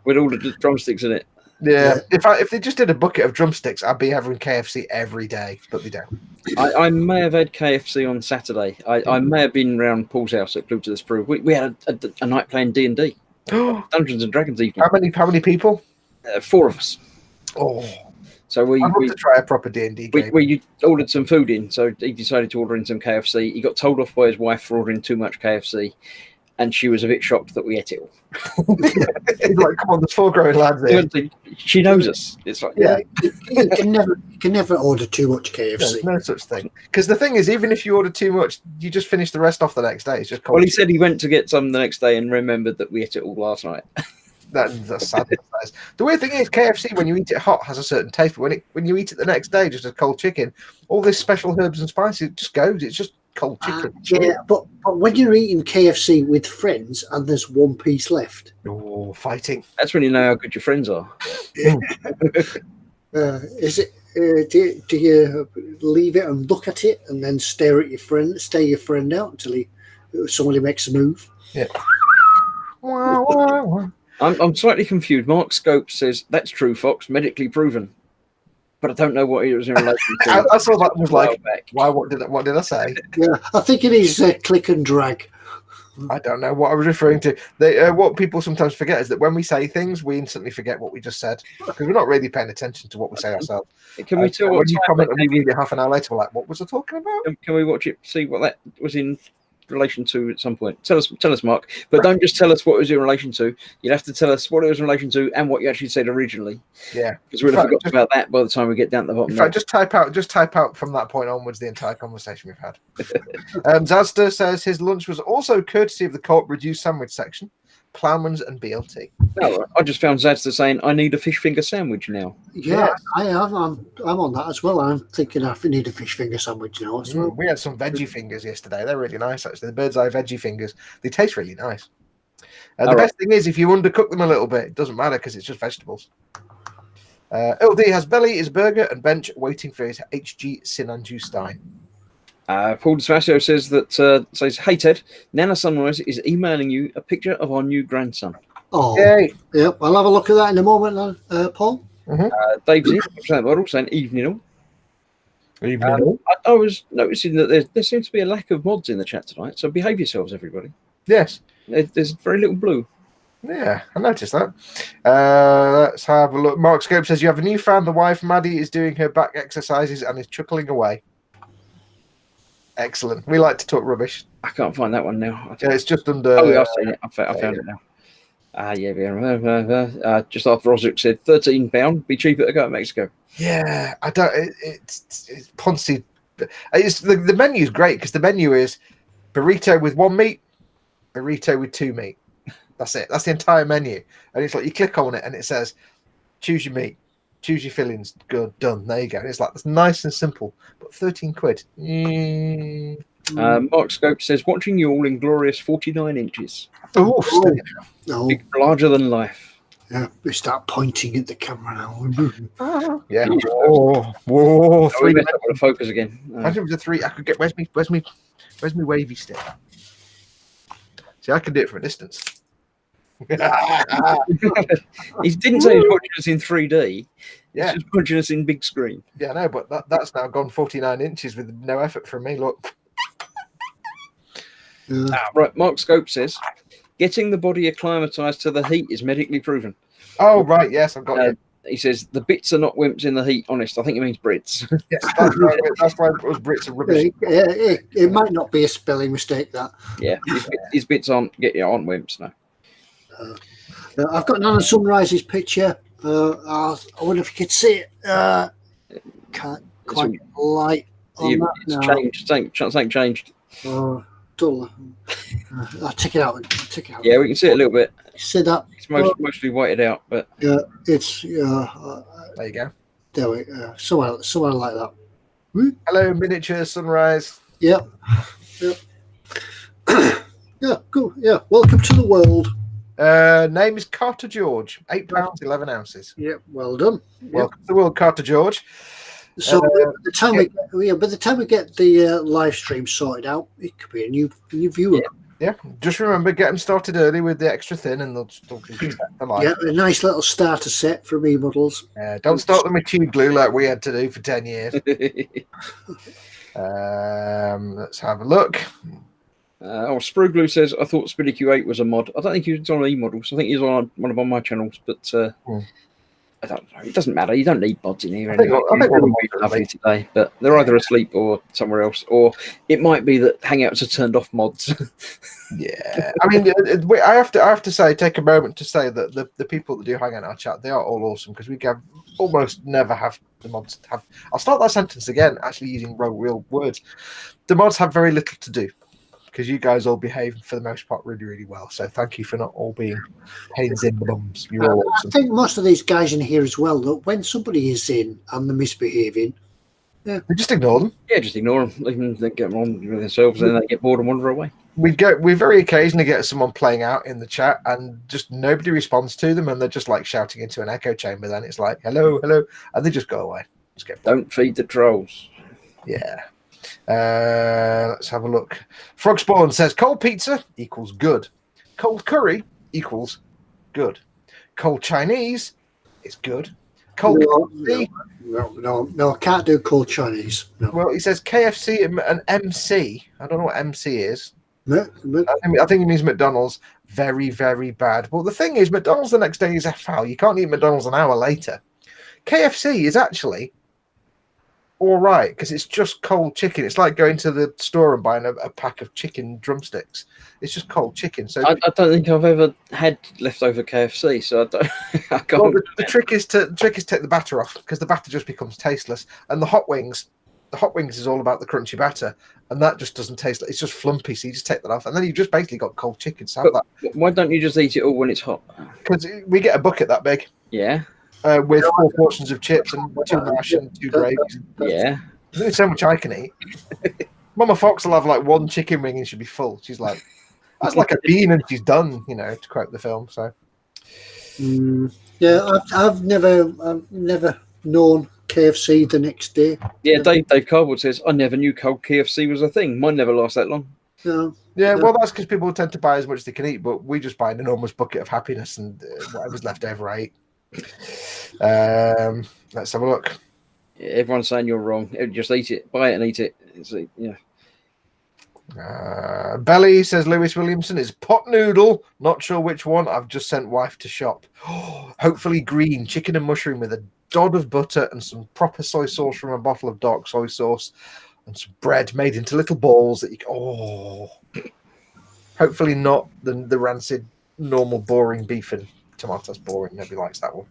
with all the drumsticks in it? Yeah. If they just did a bucket of drumsticks, I'd be having KFC every day, but they don't. I may have had KFC on Saturday. I may have been around Paul's house at Clue to the Sprue. We had a night playing D&D. Dungeons and Dragons evening. How many people? 4 of us. Oh, so we to try a proper D&D game. We ordered some food in, so he decided to order in some KFC. He got told off by his wife for ordering too much KFC, and she was a bit shocked that we ate it all. He's like, come on, there's 4 growing lads here. She knows us. It's like, yeah. You can never order too much KFC. No such thing. Because the thing is, even if you order too much, you just finish the rest off the next day. It's just cold. Well, he said he went to get some the next day and remembered that we ate it all last night. That's sad. The weird thing is, KFC, when you eat it hot, has a certain taste, but when you eat it the next day, just as cold chicken, all this special herbs and spices, it just goes. It's just cold chicken. Yeah, but when you're eating KFC with friends and there's one piece left, Oh, fighting. That's when you know how good your friends are. is it? Do you leave it and look at it and then stare your friend out until somebody makes a move? Yeah. I'm slightly confused. Mark Scope says that's true, Fox, medically proven, but I don't know what it was in relation to. I saw that was like, why? What did I say? Yeah, I think it is click and drag. I don't know what I was referring to. What people sometimes forget is that when we say things, we instantly forget what we just said because we're not really paying attention to what we say ourselves. Can we tell when you comment and we read it half an hour later, we're like, what was I talking about? Can we watch it, see what that was in relation to at some point? Tell us, Mark. But don't just tell us what it was in relation to. You'd have to tell us what it was in relation to and what you actually said originally. Yeah, because we'd have forgotten about that by the time we get down to the bottom. In fact, just type out from that point onwards the entire conversation we've had. Zazda says his lunch was also courtesy of the co-op reduced sandwich section, Plowman's and BLT. No, I just found Zazda saying I need a fish finger sandwich now. Yeah, I am. I'm on that as well. I'm thinking I need a fish finger sandwich now as well. We had some veggie fingers yesterday. They're really nice, actually. The bird's eye veggie fingers. They taste really nice. The best thing is if you undercook them a little bit, it doesn't matter because it's just vegetables. LD has belly, his burger, and bench waiting for his HG Sinanju Stein. Paul DeSpacio says, hey Ted, Nana Sunrise is emailing you a picture of our new grandson. Oh, yay. Yep, I'll have a look at that in a moment, Paul. Dave's in, saying evening all. Evening all. I was noticing that there seems to be a lack of mods in the chat tonight, so behave yourselves, everybody. Yes. There's very little blue. Yeah, I noticed that. Let's have a look. Mark Scope says, you have a new fan. The wife, Maddie, is doing her back exercises and is chuckling away. Excellent. We like to talk rubbish. I can't find that one now. Yeah, it's just under... Oh, yeah, I've seen it. I found it now. Just after Osric said £13, be cheaper to go to Mexico. Yeah, I don't... It's Ponzi. The menu's great because the menu is burrito with 1 meat, burrito with 2 meat. That's it. That's the entire menu. And it's like you click on it and it says, choose your meat, choose your fillings. Good, done. There you go. And it's like, that's nice and simple. But 13 quid. Mark Scope says, watching you all in glorious 49 inches. Oh, big, larger than life. Yeah, we start pointing at the camera now. Yeah. Whoa. We messed up with the focus again. Imagine with the 3. I could get. Where's me wavy stick? See, I can do it from a distance. He didn't say he's watching us in 3D. Yeah, he's just watching us in big screen. Yeah, no, but that's now gone 49 inches with no effort from me. Look. Right, Mark Scope says, getting the body acclimatized to the heat is medically proven. Oh, right, yes, I've got it. He says, the bits are not wimps in the heat, honest. I think it means Brits. Yes, that's why it was Brits and rubbish. It might not be a spelling mistake, that. Yeah, his bits aren't wimps, no. I've got Nana Sunrise's picture. I wonder if you could see it. Can't quite get light on that it's now. Changed. Something changed. Dull. I'll take it out. Yeah, we can see it a little bit. See that? It's mostly whited out, but yeah, it's there you go. There we somewhere like that. Hello, miniature sunrise. Yep. Yeah, cool. Yeah, welcome to the world. Name is Carter George. £8, 11 ounces. Yep, well done. Welcome to the world, Carter George. So by the time we get the live stream sorted out, it could be a new viewer. Yeah. Just remember, get them started early with the extra thin, and they'll be set for life. Yeah, a nice little starter set from eModels. Don't start them with tube glue like we had to do for 10 years. Let's have a look. Sprue Glue says, I thought Speedy Q8 was a mod. I don't think he was on eModels. I think he's on one of my channels, but I don't know. It doesn't matter. You don't need mods in here. I think lovely today, but they're either asleep or somewhere else, or it might be that Hangouts have turned off mods. Yeah, I mean, I have to say, take a moment to say that the people that do hang out in our chat, they are all awesome because we almost never have the mods have. I'll start that sentence again, actually using real words. The mods have very little to do because you guys all behave for the most part really, really well. So thank you for not all being pains in the bums. You're all awesome. I think most of these guys in here as well, that when somebody is in and they're misbehaving, Yeah. We just ignore them. Yeah, just ignore them. They get on with themselves, and then they get bored and wander away. We very occasionally get someone playing out in the chat, and just nobody responds to them, and they're just like shouting into an echo chamber. Then it's like, hello, hello, and they just go away. Just get bored. Don't feed the trolls. Yeah. Let's have a look. Frogspawn says cold pizza equals good. Cold curry equals good. Cold Chinese is good. Cold KFC. No, I can't do cold Chinese. No. Well, he says KFC and MC. I don't know what MC is. No, I think he means McDonald's. Very, very bad. Well, the thing is, McDonald's the next day is FL. You can't eat McDonald's an hour later. KFC is actually all right because it's just cold chicken. It's like going to the store and buying a pack of chicken drumsticks. It's just cold chicken. So I don't think I've ever had leftover KFC, so I can't. Well, the trick is to take the batter off because the batter just becomes tasteless. And the hot wings is all about the crunchy batter, and that just doesn't taste. It's just flumpy. So you just take that off, and then you've just basically got cold chicken. So have that. Why don't you just eat it all when it's hot? Because we get a bucket that big. Yeah. With 4 portions of chips and 2 mash and 2 gravies. Yeah. There's only so much I can eat. Mama Fox will have like 1 chicken wing and she'll be full. She's like, that's like a bean and she's done, to quote the film. So, yeah, I've never known KFC the next day. Yeah, Dave Cardboard says, I never knew cold KFC was a thing. Mine never lasts that long. No. Yeah, well, that's because people tend to buy as much as they can eat, but we just buy an enormous bucket of happiness and whatever's left over I eat. Let's have a look. Yeah, everyone's saying you're wrong. Just eat it, buy it, and eat it. Belly says Lewis Williamson is pot noodle. Not sure which one. I've just sent wife to shop. Hopefully green chicken and mushroom with a dot of butter and some proper soy sauce from a bottle of dark soy sauce and some bread made into little balls that you. Hopefully not the rancid, normal, boring beef and tomatoes. Boring. Nobody likes that one.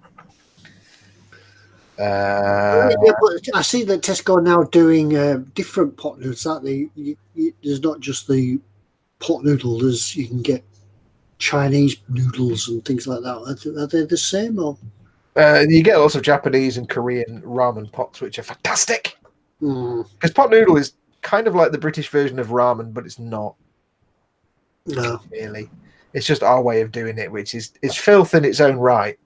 But I see that Tesco are now doing different pot noodles. There's not just the pot noodle. You can get Chinese noodles and things like that. Are they the same or? You get lots of Japanese and Korean ramen pots, which are fantastic. Because pot noodle is kind of like the British version of ramen, but it's not. No, really. It's just our way of doing it, which is filth in its own right,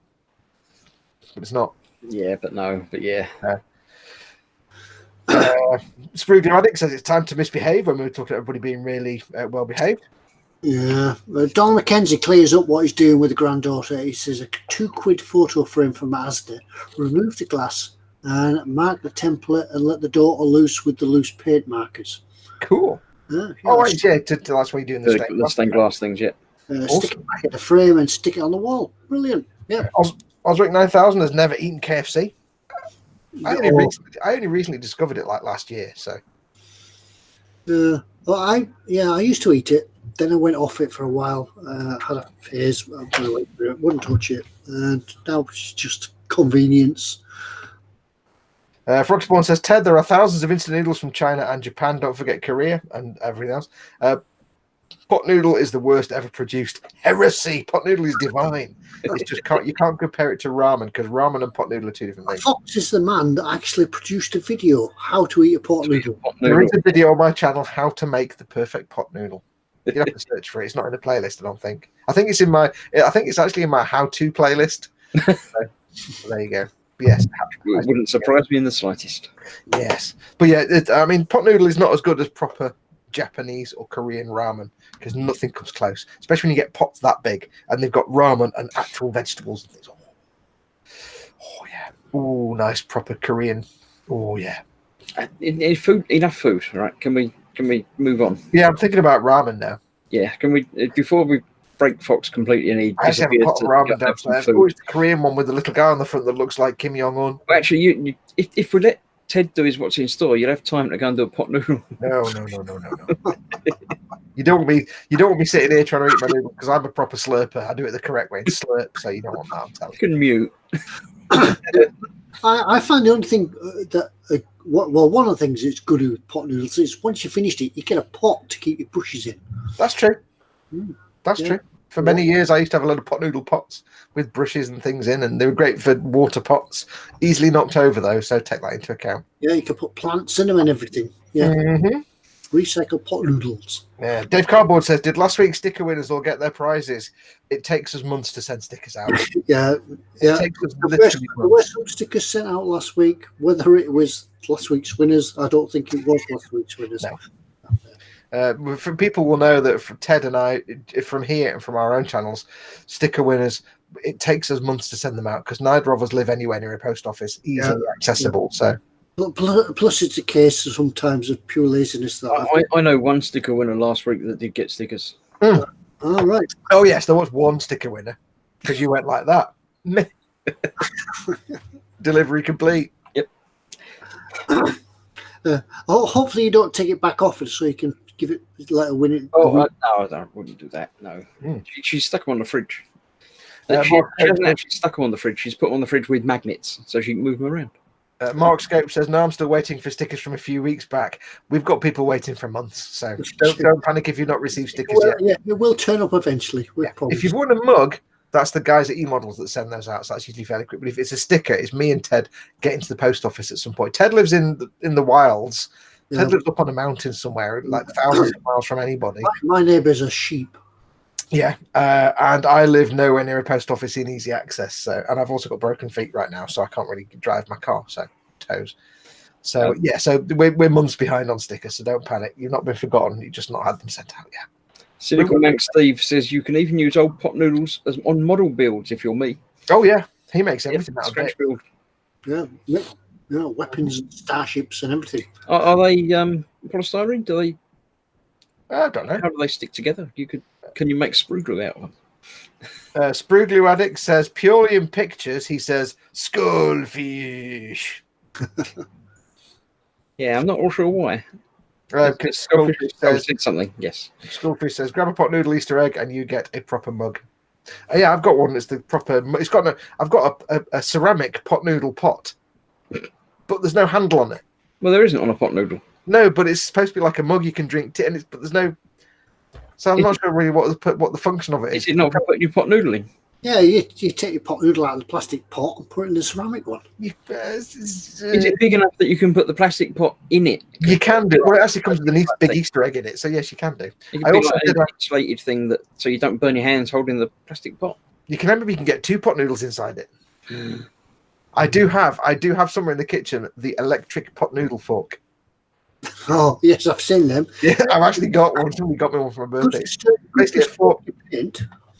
but it's not. Yeah, but no, but yeah. Sprugler Addict says it's time to misbehave when we were talking about everybody being really well behaved. Yeah. Donald McKenzie clears up what he's doing with the granddaughter. He says a £2 photo frame from Asda, remove the glass and mark the template and let the daughter loose with the loose paint markers. Cool. Yeah, that's why you're doing the stained glass things, yeah. Stick it back in the frame and stick it on the wall. Brilliant. Yeah. Osric 9000 has never eaten KFC. I only recently discovered it like last year. So, I used to eat it. Then I went off it for a while. Had a phase. Wouldn't touch it, and now it's just convenience. Frogspawn says, Ted, there are thousands of instant noodles from China and Japan. Don't forget Korea and everything else. Pot noodle is the worst ever produced. Heresy. Pot noodle is divine. It's just you can't compare it to ramen because ramen and pot noodle are 2 different things. Foxx is the man that actually produced a video how to eat a pot noodle. There is a video on my channel how to make the perfect pot noodle. You have to search for it. It's not in the playlist, I don't think. I think it's actually in my how-to playlist. So there you go. But yes, it wouldn't surprise me in the slightest. Yes, but yeah, pot noodle is not as good as proper Japanese or Korean ramen because nothing comes close, especially when you get pots that big and they've got ramen and actual vegetables and things. Oh yeah, oh nice proper Korean. Oh yeah, enough food, right? Can we move on? Yeah, I'm thinking about ramen now. Yeah, can we before we break Fox completely and he disappears? I have a pot of ramen downstairs. Oh, it's the Korean one with the little guy on the front that looks like Kim Jong Un. Well, actually, if we let Ted do his what's in store, you'll have time to go and do a pot noodle. No. You don't want me sitting here trying to eat my noodle because I'm a proper slurper. I do it the correct way, slurp. So you don't want that. I'm telling you. You can mute. I find the only thing one of the things that's good with pot noodles is once you finished it, you get a pot to keep your brushes in. That's true. That's true. For many years, I used to have a lot of pot noodle pots with brushes and things in, and they were great for water pots. Easily knocked over, though, so take that into account. Yeah, you can put plants in them and everything. Yeah. Mm-hmm. Recycle pot noodles. Yeah. Dave Cardboard says, did last week's sticker winners all get their prizes? It takes us months to send stickers out. Yeah. It takes us There literally were months. some stickers sent out last week. Whether it was last week's winners, I don't think it was last week's winners. No. From people will know that from Ted and I, from here and from our own channels, sticker winners, it takes us months to send them out because neither of us live anywhere near a post office, easily accessible. So, plus it's a case of sometimes of pure laziness. That I know one sticker winner last week that did get stickers. Oh, right. Oh yes, there was one sticker winner because you went like that. Delivery complete. Yep. Hopefully you don't take it back off so you can give it, let her win it. Oh, no, I wouldn't do that. No. She's stuck them on the fridge. She hasn't actually stuck them on the fridge. She's put them on the fridge with magnets so she can move them around. Mark Scope says, no, I'm still waiting for stickers from a few weeks back. We've got people waiting for months, so don't panic if you've not received stickers yet. Yeah, it will turn up eventually. If you've won a mug, that's the guys at eModels that send those out, so that's usually fairly quick. But if it's a sticker, it's me and Ted getting to the post office at some point. Ted lives in the wilds. Yeah. Ted lives up on a mountain somewhere, like thousands of miles from anybody. My neighbours are sheep. Yeah, and I live nowhere near a post office in easy access. So, and I've also got broken feet right now, so I can't really drive my car. So toes. So yeah, so we're months behind on stickers. So don't panic. You've not been forgotten. You've just not had them sent out yet. Cynical Manx Steve says you can even use old pot noodles as on model builds if you're me. Oh yeah, he makes everything out of it. Build. Yeah, weapons and starships and everything. Are they polystyrene? Do they? I don't know. How do they stick together? Can you make sprue glue out of them? Sprue Glue Addict says purely in pictures. He says skullfish. Yeah, I'm not all sure why. Skullfish says something. Yes. Skullfish says grab a pot noodle Easter egg and you get a proper mug. Yeah, I've got one. It's the proper. It's got I've got a ceramic pot noodle pot, but there's no handle on it. Well, there isn't on a pot noodle. No, but it's supposed to be like a mug you can drink tea, but there's no. So I'm not sure really what the function of it is. Is it not for putting your pot noodle in? Yeah, you take your pot noodle out of the plastic pot and put it in the ceramic one. Is it big enough that you can put the plastic pot in it? You can do. Well, it actually comes with a big Easter egg in it, so yes, you can do. It can be like an insulated thing so you don't burn your hands holding the plastic pot. You can get 2 pot noodles inside it. I do have somewhere in the kitchen the electric pot noodle fork. Oh yes, I've seen them. Yeah, I've actually got one. Somebody got me one for my birthday. Basically a fork.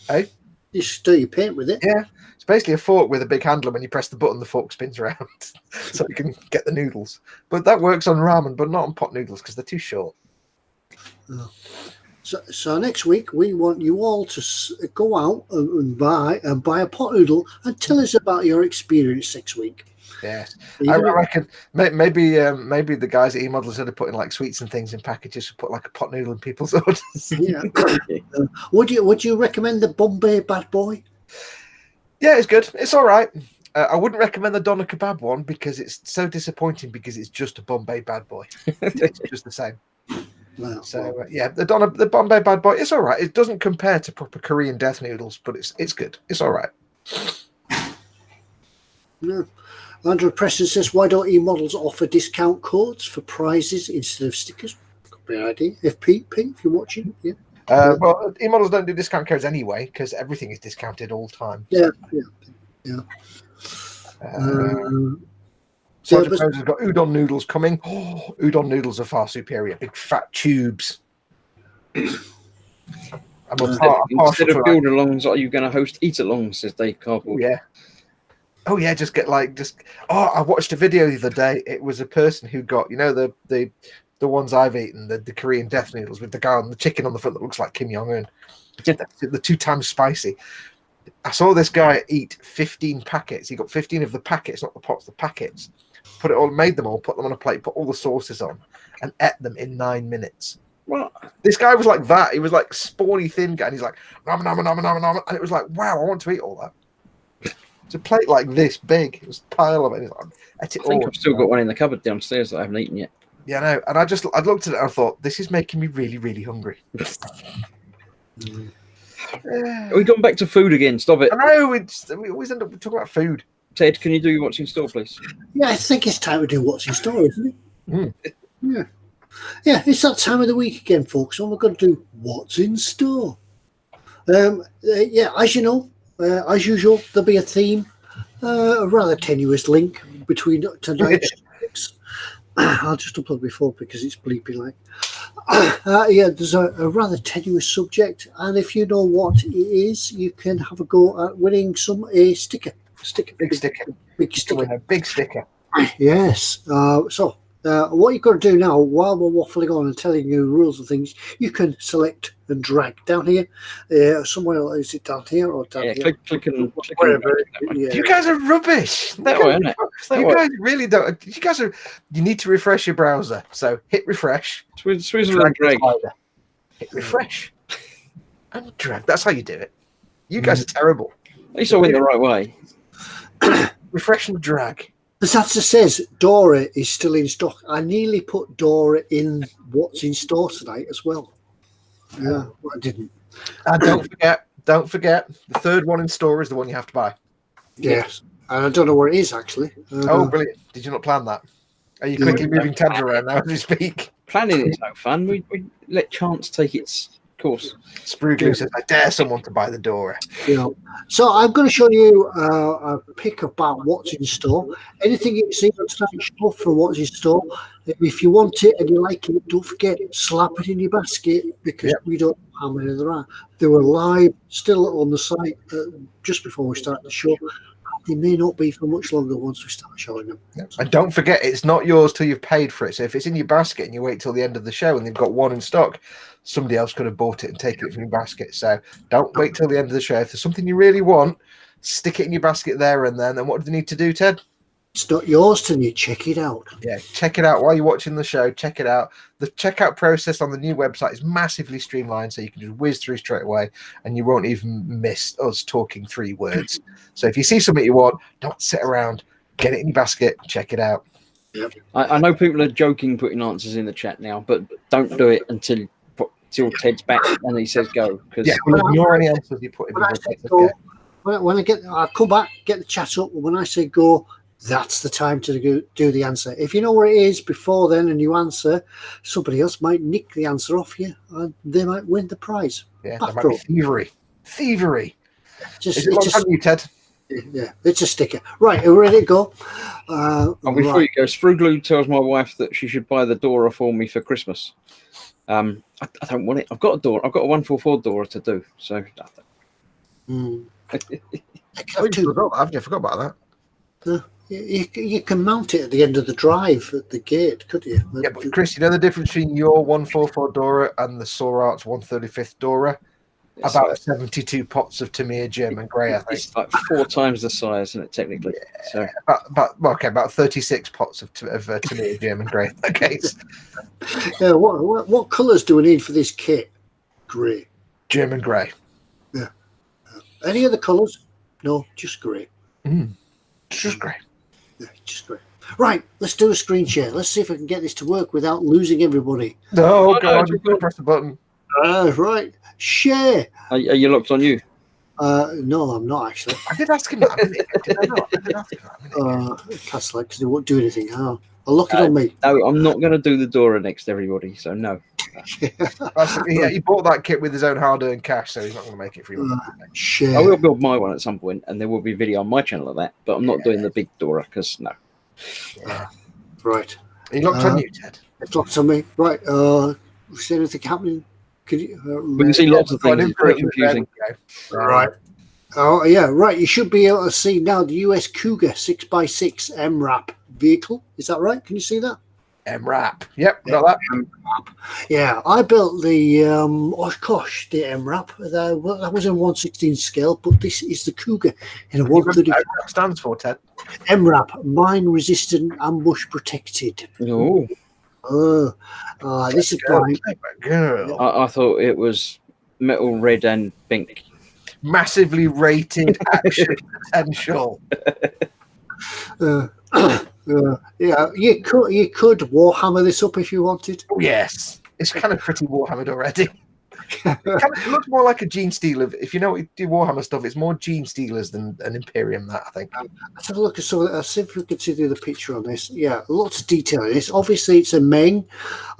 Hey, you stir your paint with it. Yeah, it's basically a fork with a big handle. When you press the button, the fork spins around, so you can get the noodles. But that works on ramen, but not on pot noodles because they're too short. Oh. So next week we want you all to go out and buy a pot noodle and tell us about your experience next week. Yes, I reckon maybe the guys at eModels are putting like sweets and things in packages to put like a pot noodle in people's orders. Yeah. Would you recommend the Bombay Bad Boy? Yeah, it's good. It's all right. I wouldn't recommend the Doner Kebab one because it's so disappointing because it's just a Bombay Bad Boy. It's just the same. Wow. So yeah, the Bombay Bad Boy, it's all right. It doesn't compare to proper Korean death noodles, but it's good. It's all right. Yeah. Andrew Preston says, why don't eModels offer discount codes for prizes instead of stickers? Could be an idea. If Pete, if you're watching, yeah. Well, eModels don't do discount codes anyway because everything is discounted all the time. Yeah. Sergeant Rose has got udon noodles coming. Oh, udon noodles are far superior. Big fat tubes. Instead of build-alongs, are you going to host eat-alongs, says Dave Cardboard. Oh yeah, I watched a video the other day. It was a person who got, the ones I've eaten, the Korean death noodles with the guy on the chicken on the front that looks like Kim Jong-un. The 2 times spicy. I saw this guy eat 15 packets. He got 15 of the packets, not the pots, the packets. Made them all, put them on a plate, put all the sauces on, and ate them in 9 minutes. What? This guy was like that. He was like spawny thin guy, and he's like nom nom nom nom nom, and it was like, wow, I want to eat all that. It's a plate like this big. It was a pile of it. Like, I think I've still got one in the cupboard downstairs that I haven't eaten yet. Yeah, I know. And I looked at it and I thought, this is making me really, really hungry. We've gone back to food again. Stop it. I know, we always end up talking about food. Ted, can you do your what's in store, please? Yeah, I think it's time to do what's in store, isn't it? Mm. Yeah. Yeah, it's that time of the week again, folks. And we're going to do what's in store. Yeah, as you know, as usual, there'll be a theme, a rather tenuous link between tonight's topics. I'll just upload before because it's bleeping like. Yeah, there's a rather tenuous subject, and if you know what it is, you can have a go at winning a sticker. Big sticker. Big sticker. A big sticker. Yes. So what you've got to do now, while we're waffling on and telling you the rules and things, you can select and drag down here. Somewhere, is it down here or down here? Click and Wherever. Yeah. You guys are rubbish. That way, isn't it? You guys really don't. You guys are. You need to refresh your browser. So hit refresh. Swizzle and drag. Hit refresh and drag. That's how you do it. You guys are terrible. At least I went the right way. Refresh and drag. The Satsa says Dora is still in stock. I nearly put Dora in what's in store tonight as well. Yeah, well, I didn't. And don't forget, the third one in store is the one you have to buy. Yes, and I don't know where it is actually. Oh, brilliant! Did you not plan that? Are you quickly moving tabs around now as we speak? Planning is no fun. We let chance take its course. Spruglu says, "I dare someone to buy the Dora." Yeah. So I'm going to show you a pic about what's in store. Anything you see on site stuff for what's in store. If you want it and you like it, don't forget, slap it in your basket because we don't know how many there are. They were live, still on the site just before we started the show. They may not be for much longer once we start showing them. And don't forget, it's not yours till you've paid for it. So if it's in your basket and you wait till the end of the show and they've got one in stock, somebody else could have bought it and taken it from your basket. So don't wait till the end of the show. If there's something you really want, stick it in your basket there and then. And what do they need to do, Ted? It's not yours till you check it out. Yeah, check it out while you're watching the show. Check it out. The checkout process on the new website is massively streamlined, so you can just whiz through straight away and you won't even miss us talking 3 words. So if you see something you want, don't sit around. Get it in your basket. Check it out. Yep. I know people are joking putting answers in the chat now, but don't do it until Ted's back and he says go. Because we'll ignore any answers you put in. When I come back, get the chat up. When I say go, that's the time to do the answer. If you know where it is before then and you answer, somebody else might nick the answer off you and they might win the prize. Yeah, that might be thievery. Just, is it on you, Ted? Yeah, it's a sticker. Right, are we ready to go? Before you go, Spruglu tells my wife that she should buy the Dora for me for Christmas. I don't want it. I've got a Dora. I've got a 144 Dora to do. So. I forgot about that. You can mount it at the end of the drive at the gate, could you? Yeah, but Chris, you know the difference between your 144 Dora and the Saw Arts 135th Dora? It's about 72 pots of Tamiya German Grey, I think. It's like 4 times the size, isn't it, technically? Yeah, so. about 36 pots of Tamiya German Grey in that case. Yeah, what colours do we need for this kit? Grey. German Grey. Yeah. Any other colours? No, just grey. Just grey. Yeah, just grey. Right, let's do a screen share. Let's see if I can get this to work without losing everybody. No, God, you press the button. Right, share. Are you locked on you? No, I'm not actually. I did ask him that a minute ago. Did I not? I did ask him that a minute ago. That's like, because they won't do anything. I'll lock it on me. No, I'm not going to do the Dora next to everybody, so no. Yeah, he bought that kit with his own hard-earned cash, so he's not going to make it for you. Share. I will build my one at some point, and there will be video on my channel of that, but I'm not doing the big Dora, because no. Right. Are you locked on you, Ted? It's locked on me. Right. Is there anything happening? Could you, we can see lots of things. It's very confusing. Right. Oh, yeah, right. You should be able to see now the US Cougar 6x6 MRAP vehicle. Is that right? Can you see that? MRAP. Yep, got that. MRAP. Yeah, I built the, the MRAP. That was in 1/16 scale, but this is the Cougar in a 130. What stands for, Ted? MRAP, Mine Resistant Ambush Protected. Oh. This is fine. I thought it was metal, red, and pink. Massively rated action potential. Yeah, you could Warhammer this up if you wanted. Oh, yes, it's kind of pretty Warhammered already. It looks more like a Gene Stealer. If you know what you do Warhammer stuff, it's more Gene Stealers than an Imperium. That I think. Let's have a look. So I'll see if we can see the picture on this. Yeah, lots of detail in this. Obviously, it's a Meng.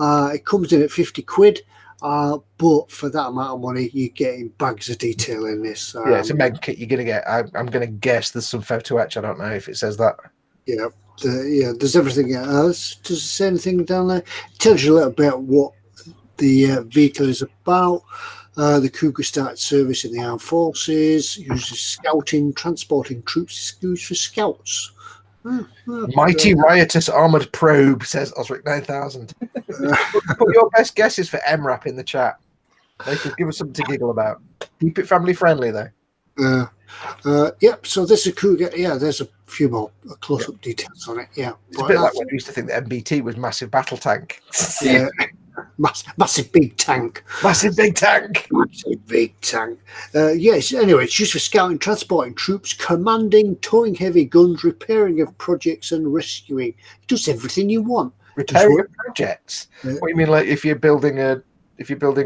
It comes in at 50 quid. But for that amount of money, you're getting bags of detail in this. Yeah, it's a Meng kit. You're gonna get. I'm gonna guess there's some photo etch. I don't know if it says that. Yeah, there's everything else. Does it say anything down there? It tells you a little bit what the vehicle is about. The Cougar started service in the armed forces, uses scouting, transporting troops, is used for scouts. Mighty riotous armored probe, says Osric 9000. Put your best guesses for MRAP in the chat. Give us something to giggle about. Keep it family friendly though. Yep. So this is a Cougar. Yeah, there's a few more close-up details on it. Yeah, it's a bit like when we used to think that MBT was massive battle tank. Yeah. Massive big tank. Massive big tank. Massive big tank. Yes, anyway, it's used for scouting, transporting troops, commanding, towing heavy guns, repairing of projects, and rescuing. It does everything you want. Repairing of projects? What do you mean, like if you're building a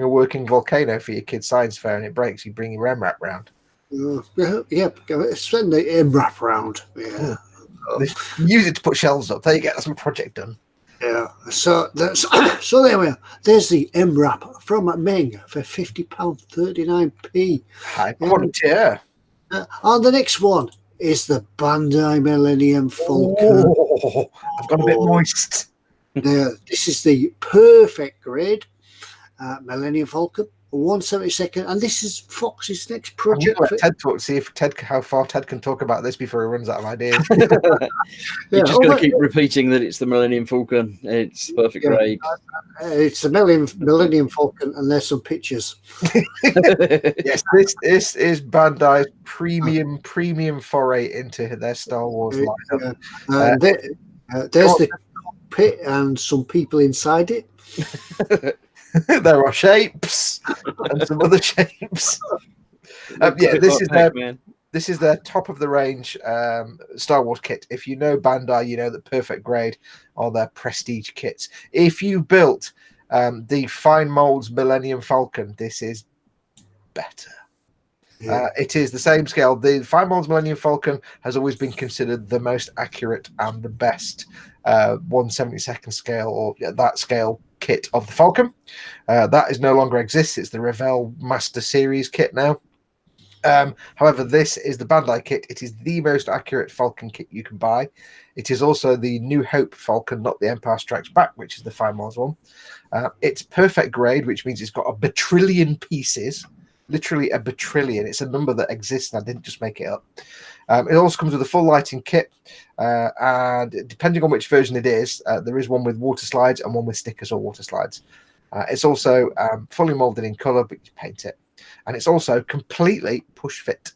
working volcano for your kid's science fair and it breaks, you bring your MRAP round? Yeah, send the MRAP round. Yeah. Use it to put shelves up. There you go. That's my project done. Yeah, so there we are. There's the MRAP from Meng for £50.39p. High quality. And the next one is the Bandai Millennium Falcon. Oh, I've got a bit moist. This is the perfect grade Millennium Falcon, 1/72, and this is Fox's next project. Let Ted talk, see if how far Ted can talk about this before he runs out of ideas. You're just going to keep repeating that it's the Millennium Falcon. It's perfect grade. It's the Millennium Falcon, and there's some pictures. Yes, this is Bandai's premium foray into their Star Wars lineup. There's the cockpit and some people inside it. There are shapes and some other shapes. This is their top of the range Star Wars kit. If you know Bandai, you know that Perfect Grade are their prestige kits. If you built the Fine Molds Millennium Falcon, this is better. Yeah. It is the same scale. The Fine Molds Millennium Falcon has always been considered the most accurate and the best 1/72 scale or that scale kit of the Falcon. That is no longer exists. It's the Revell Master Series kit now. However, this is the Bandai kit. It is the most accurate Falcon kit you can buy. It is also the New Hope Falcon, not the Empire Strikes Back, which is the Fine Molds one. It's perfect grade, which means it's got a batrillion pieces. Literally a batrillion. It's a number that exists, and I didn't just make it up. It also comes with a full lighting kit, and depending on which version it is, there is one with water slides and one with stickers or water slides. It's also fully molded in color, but you paint it. And it's also completely push fit,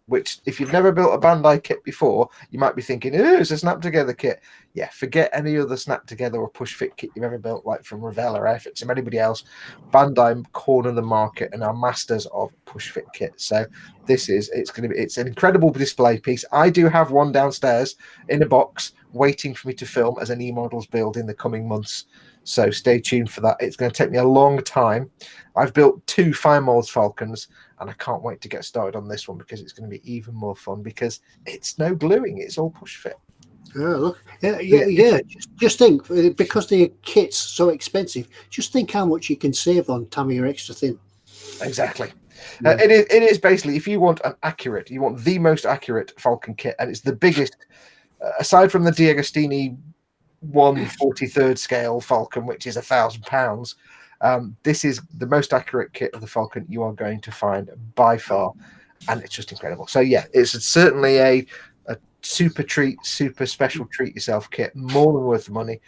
which if you've never built a Bandai kit before, you might be thinking, oh, it's a snap together kit. Yeah, forget any other snap together or push fit kit you've ever built, like from Revell or Airfix or anybody else. Bandai corner the market and are masters of push fit kits. So it's an incredible display piece. I do have one downstairs in a box waiting for me to film as an eModels build in the coming months. So stay tuned for that. It's going to take me a long time. I've built 2 Fine Molds Falcons, and I can't wait to get started on this one because it's going to be even more fun because it's no gluing. It's all push fit. Look, yeah. Just think, because the kit's so expensive, just think how much you can save on Tamiya Extra Thin. Exactly. Yeah. It is basically, if you want the most accurate Falcon kit, and it's the biggest, aside from the D'Agostini 1/43 scale Falcon, which is £1,000. This is the most accurate kit of the Falcon you are going to find by far, and it's just incredible. So yeah, it's certainly a super treat, super special treat yourself kit, more than worth the money.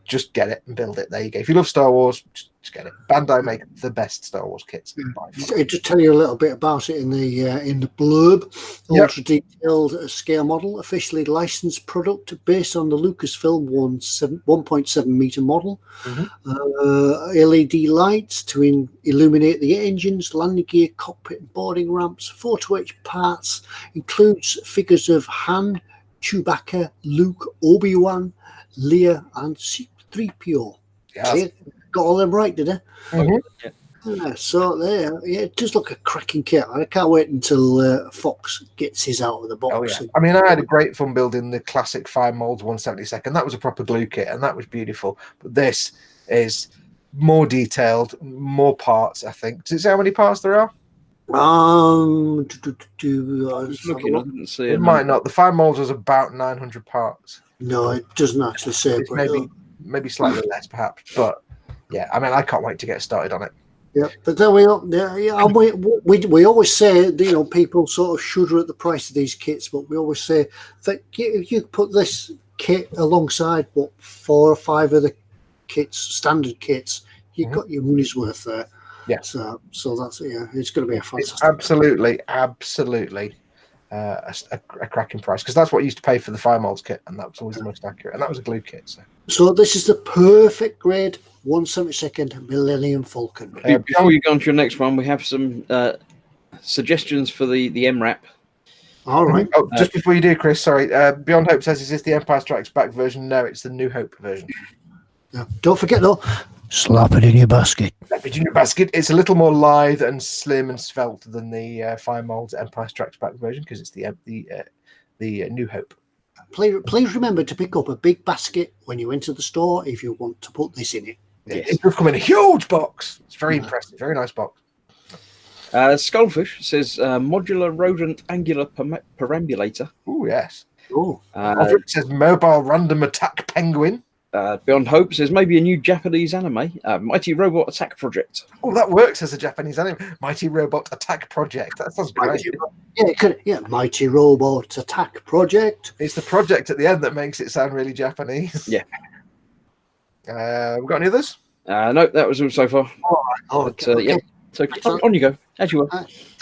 Just get it and build it. There you go. If you love Star Wars, just get it. Bandai make the best Star Wars kits. By far. I'll just tell you a little bit about it in the blurb. Ultra detailed scale model, officially licensed product based on the Lucasfilm 1.7 meter model. LED lights to illuminate the engines, landing gear, cockpit, and boarding ramps. 4-to-8 parts, includes figures of Han, Chewbacca, Luke, Obi-Wan, Leia, and C-3PO. Yeah. Got all them right, did I? Yeah, so there, yeah, it does look a cracking kit. I can't wait until Foxx gets his out of the box. Oh yeah, I mean, I had a great fun building the classic Fire Molds 172nd. That was a proper glue kit, and that was beautiful. But this is more detailed, more parts. I think. Does it say how many parts there are? I was looking, I didn't see It might not. The Fire Molds was about 900 parts. No, it doesn't actually say. It's But, maybe slightly less, perhaps. But yeah, I mean, I can't wait to get started on it. yeah, but then we always say that, people sort of shudder at the price of these kits, but we always say that if you put this kit alongside 4 or 5 of the kits, standard kits, you've got your money's worth there. Yeah. So that's it's going to be a fantastic. It's absolutely a cracking price, because that's what I used to pay for the Fire Molds kit, and that was always the most accurate, and that was a glue kit. So this is the perfect grade 172nd Millennium Falcon. Before you go on to your next one, we have some suggestions for the MRAP. All right. Oh, just before you do, Chris, sorry. Beyond Hope says, is this the Empire Strikes Back version? No, it's the New Hope version. Yeah. Don't forget, though, slap it in your basket. Slap it in your basket. It's a little more lithe and slim and svelte than the Fire Molds Empire Strikes Back version, because it's the New Hope. Please remember to pick up a big basket when you enter the store if you want to put this in it. Yes. It does come in a huge box. It's very impressive. Very nice box. Skullfish says modular rodent angular perambulator. Oh, yes. Oh. It says mobile random attack penguin. Beyond Hope says maybe a new Japanese anime, Mighty Robot Attack Project. Oh, that works as a Japanese anime. Mighty Robot Attack Project. That sounds great. It could. Yeah, Mighty Robot Attack Project. It's the project at the end that makes it sound really Japanese. Yeah. We got any others? No, that was all so far. Okay. Yeah. So on you go, as you were.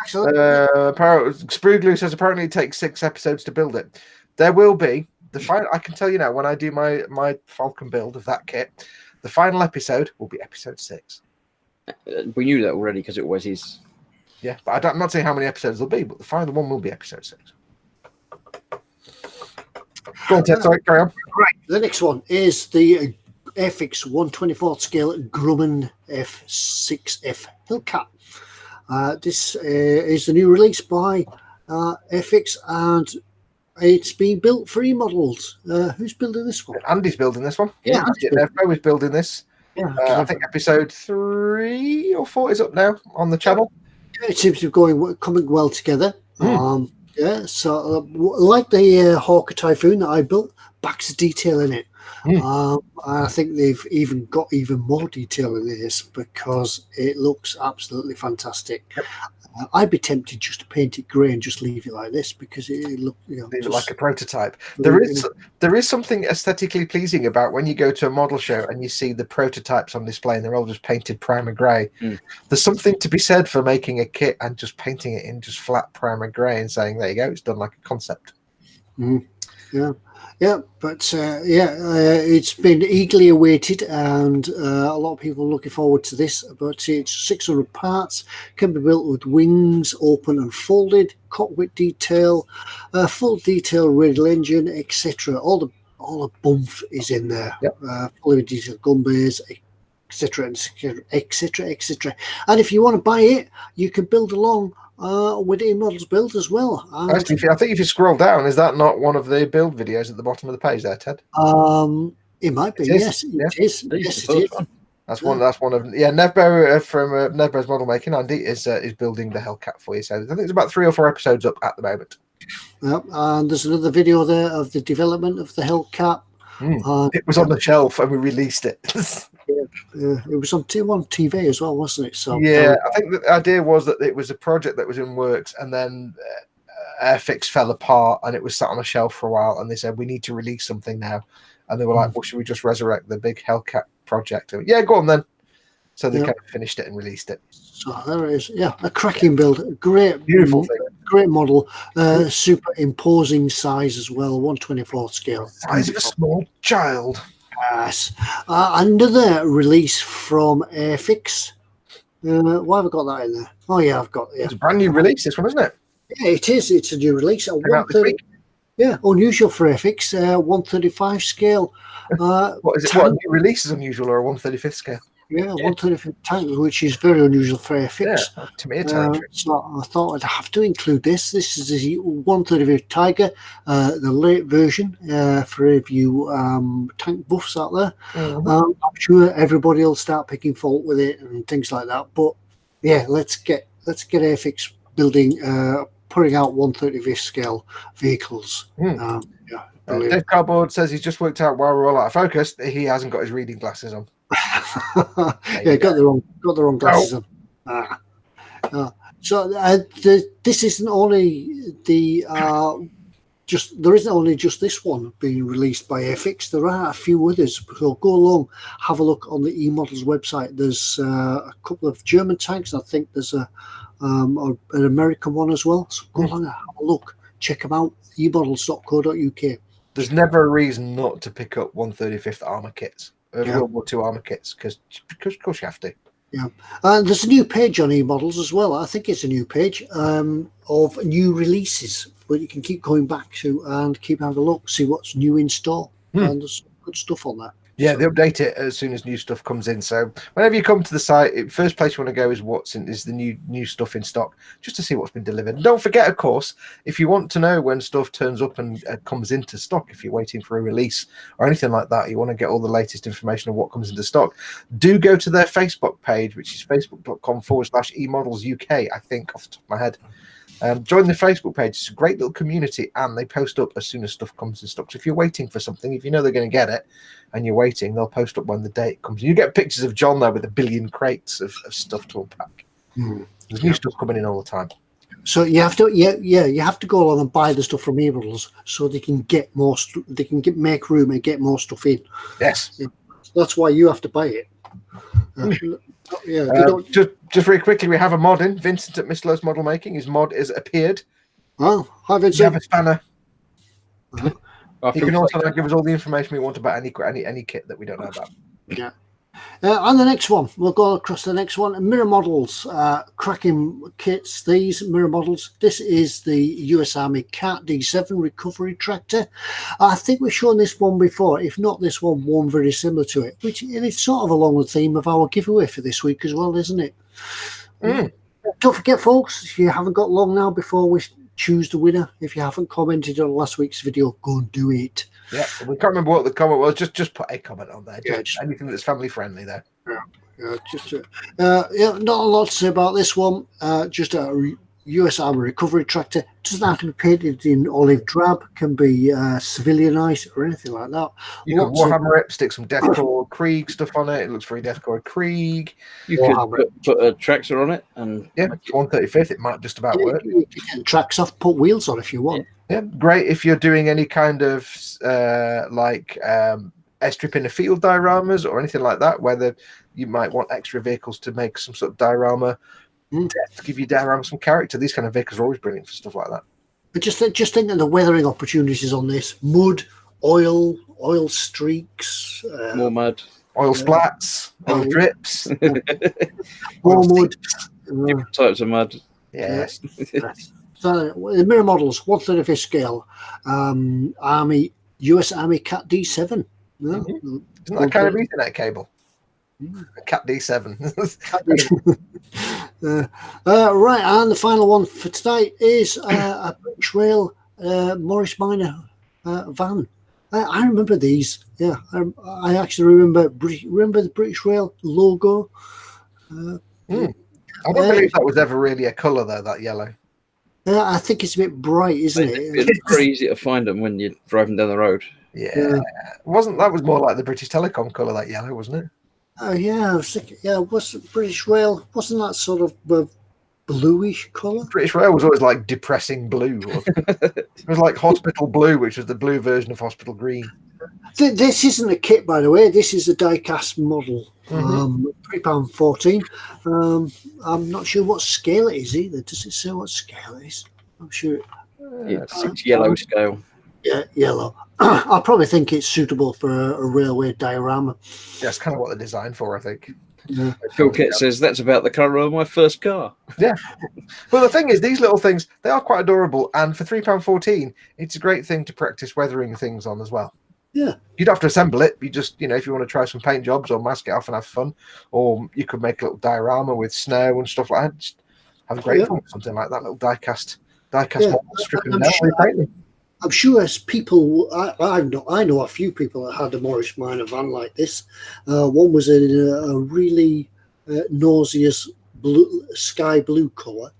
Sprue Glue says apparently it takes 6 episodes to build it. There will be the final. I can tell you now, when I do my Falcon build of that kit, the final episode will be episode 6. We knew that already because it always is. Yeah, but I'm not saying how many episodes there'll be, but the final one will be episode 6. Go on, Ted. Sorry, carry on. Right. The next one is the FX 124th scale Grumman F6F Hellcat. This is the new release by FX, and it's being built for eModels. Who's building this one? Andy's building this one. Yeah, Nevco is building this. Yeah, I think episode 3 or 4 is up now on the channel. It seems to be coming well together. So like the Hawker Typhoon that I built, backs of detail in it. I think they've even got even more detail in this because it looks absolutely fantastic. Yep. I'd be tempted just to paint it grey and just leave it like this because it looks, like a prototype. There is something aesthetically pleasing about when you go to a model show and you see the prototypes on display and they're all just painted primer grey. There's something to be said for making a kit and just painting it in just flat primer grey and saying, there you go, it's done like a concept. Yeah, but it's been eagerly awaited, and a lot of people are looking forward to this. But it's 600 parts, can be built with wings open and folded, cockpit detail, full detail radial engine, etc. All the boomph is in there. Yep. Fully detailed gun bays, etc., etc. And if you want to buy it, you can build along with eModels build as well. Actually, I think if you scroll down, is that not one of the build videos at the bottom of the page there, Ted? It might be. Yes, it is. Yes, it is. That's one of Nevbo from Nevbo's Model Making. Andy is building the Hellcat for you. So I think there's about 3 or 4 episodes up at the moment. And there's another video there of the development of the Hellcat. It was on the shelf and we released it. It was on TV as well, wasn't it? So yeah, I think the idea was that it was a project that was in works, and then Airfix fell apart, and it was sat on a shelf for a while. And they said, "We need to release something now." And they were like, "Well, should we just resurrect the big Hellcat project?" And, yeah, go on then. So they kind of finished it and released it. So there it is. Yeah, a cracking build, great, beautiful thing. Great model, super imposing size as well, 1/24 scale. Size of a small child. Yes. Another release from Airfix. Why have I got that in there? Oh yeah, I've got. Yeah. It's a brand new release, this one, isn't it? Yeah, it is. It's a new release. Yeah, unusual for Airfix. 135 scale. What is it? What, a new release is unusual, or a 1/35th scale? Yeah, 135th tank, which is very unusual for FX. Yeah, to me, a territory. So I thought I'd have to include this. This is the 135th Tiger, the late version for any of you tank buffs out there. I'm sure everybody will start picking fault with it and things like that. But yeah, let's get AFX building, putting out 135th scale vehicles. Yeah, Dave Cardboard says he's just worked out while we're all out of focus that he hasn't got his reading glasses on. Yeah, got the wrong glasses on. So this isn't only the there isn't only just this one being released by FX. There are a few others. So go along, have a look on the eModels website. There's a couple of German tanks. I think there's an American one as well. So go along and have a look. Check them out. eModels.co.uk. There's never a reason not to pick up 135th armor kits, World War II armor kits, because of course you have to. Yeah, there's a new page on eModels as well. I think it's a new page of new releases where you can keep going back to and keep having a look, see what's new in store. And there's good stuff on that. Yeah, they update it as soon as new stuff comes in. So whenever you come to the site, first place you want to go is the new stuff in stock, just to see what's been delivered. And don't forget, of course, if you want to know when stuff turns up and comes into stock, if you're waiting for a release or anything like that, you want to get all the latest information of what comes into stock, do go to their Facebook page, which is facebook.com/eModelsUK, I think, off the top of my head. Join the Facebook page. It's a great little community, and they post up as soon as stuff comes in stock. So if you're waiting for something, if you know they're going to get it, and you're waiting, they'll post up when the date comes. You get pictures of John there with 1 billion crates of stuff to unpack. There's new stuff coming in all the time. So you have to, you have to go along and buy the stuff from eModels so they can get more. They can make room and get more stuff in. Yes, that's why you have to buy it. Just very quickly, we have a mod in. Vincent at Mr. Lowe's Model Making. His mod is appeared. Oh, hi We Vincent. have a spanner. You can also give us all the information we want about any kit that we don't know about. Yeah. On the next one, we'll go across the next one. Mirror Models, cracking kits. These Mirror Models. This is the US Army CAT D7 recovery tractor. I think we've shown this one before. If not this one very similar to it, which it's sort of along the theme of our giveaway for this week as well, isn't it? Don't forget, folks, you haven't got long now before we choose the winner. If you haven't commented on last week's video, go and do it. Yeah, we can't remember what the comment was. Just put a comment on there. Just anything that's family friendly there. Not a lot to say about this one. Just a US Army recovery tractor. Doesn't have to be painted in olive drab. Can be civilianized or anything like that. You can Warhammer it, stick some Deathcore Krieg stuff on it. It looks very Deathcore Krieg. You could put a tractor on it, and 135th. It might just about work. You can tracks off, put wheels on if you want. Yeah, great if you're doing any kind of airstrip in a field dioramas or anything like that, where you might want extra vehicles to make some sort of diorama. To give you diorama some character. These kind of vehicles are always brilliant for stuff like that. But just think of the weathering opportunities on this: mud, oil streaks, more mud, oil splats, oil drips, more mud, different types of mud. Yes. So the Mirror Models, 135th scale, US Army CAT D7. Isn't that kind of Ethernet cable? CAT D7. Right, and the final one for today is a British Rail Morris Minor van. I remember these. Yeah, I actually remember the British Rail logo. I don't believe that was ever really a colour though. That yellow. I think it's a bit bright, isn't it? It's pretty easy to find them when you're driving down the road. Yeah. That was more like the British Telecom colour, that yellow, wasn't it? I was thinking, was British Rail, wasn't that sort of bluish colour? British Rail was always like depressing blue. It was like hospital blue, which was the blue version of hospital green. This isn't a kit, by the way. This is a die-cast model, £3.14. I'm not sure what scale it is either. Does it say what scale it is? I'm sure. It's yellow scale. Yeah, yellow. I probably think it's suitable for a railway diorama. Yeah, that's kind of what they're designed for, I think. Yeah. Phil Kit says that's about the colour of my first car. Yeah. Well, the thing is, these little things, they are quite adorable. And for £3.14, it's a great thing to practice weathering things on as well. Yeah. You'd have to assemble it. You just, if you want to try some paint jobs or mask it off and have fun, or you could make a little diorama with snow and stuff like that. Just have great fun with something like that. Little die-cast model, strip them down, repaint them. I'm sure as people, I know a few people that had a Morris Minor van like this. One was in a really nauseous sky blue colour.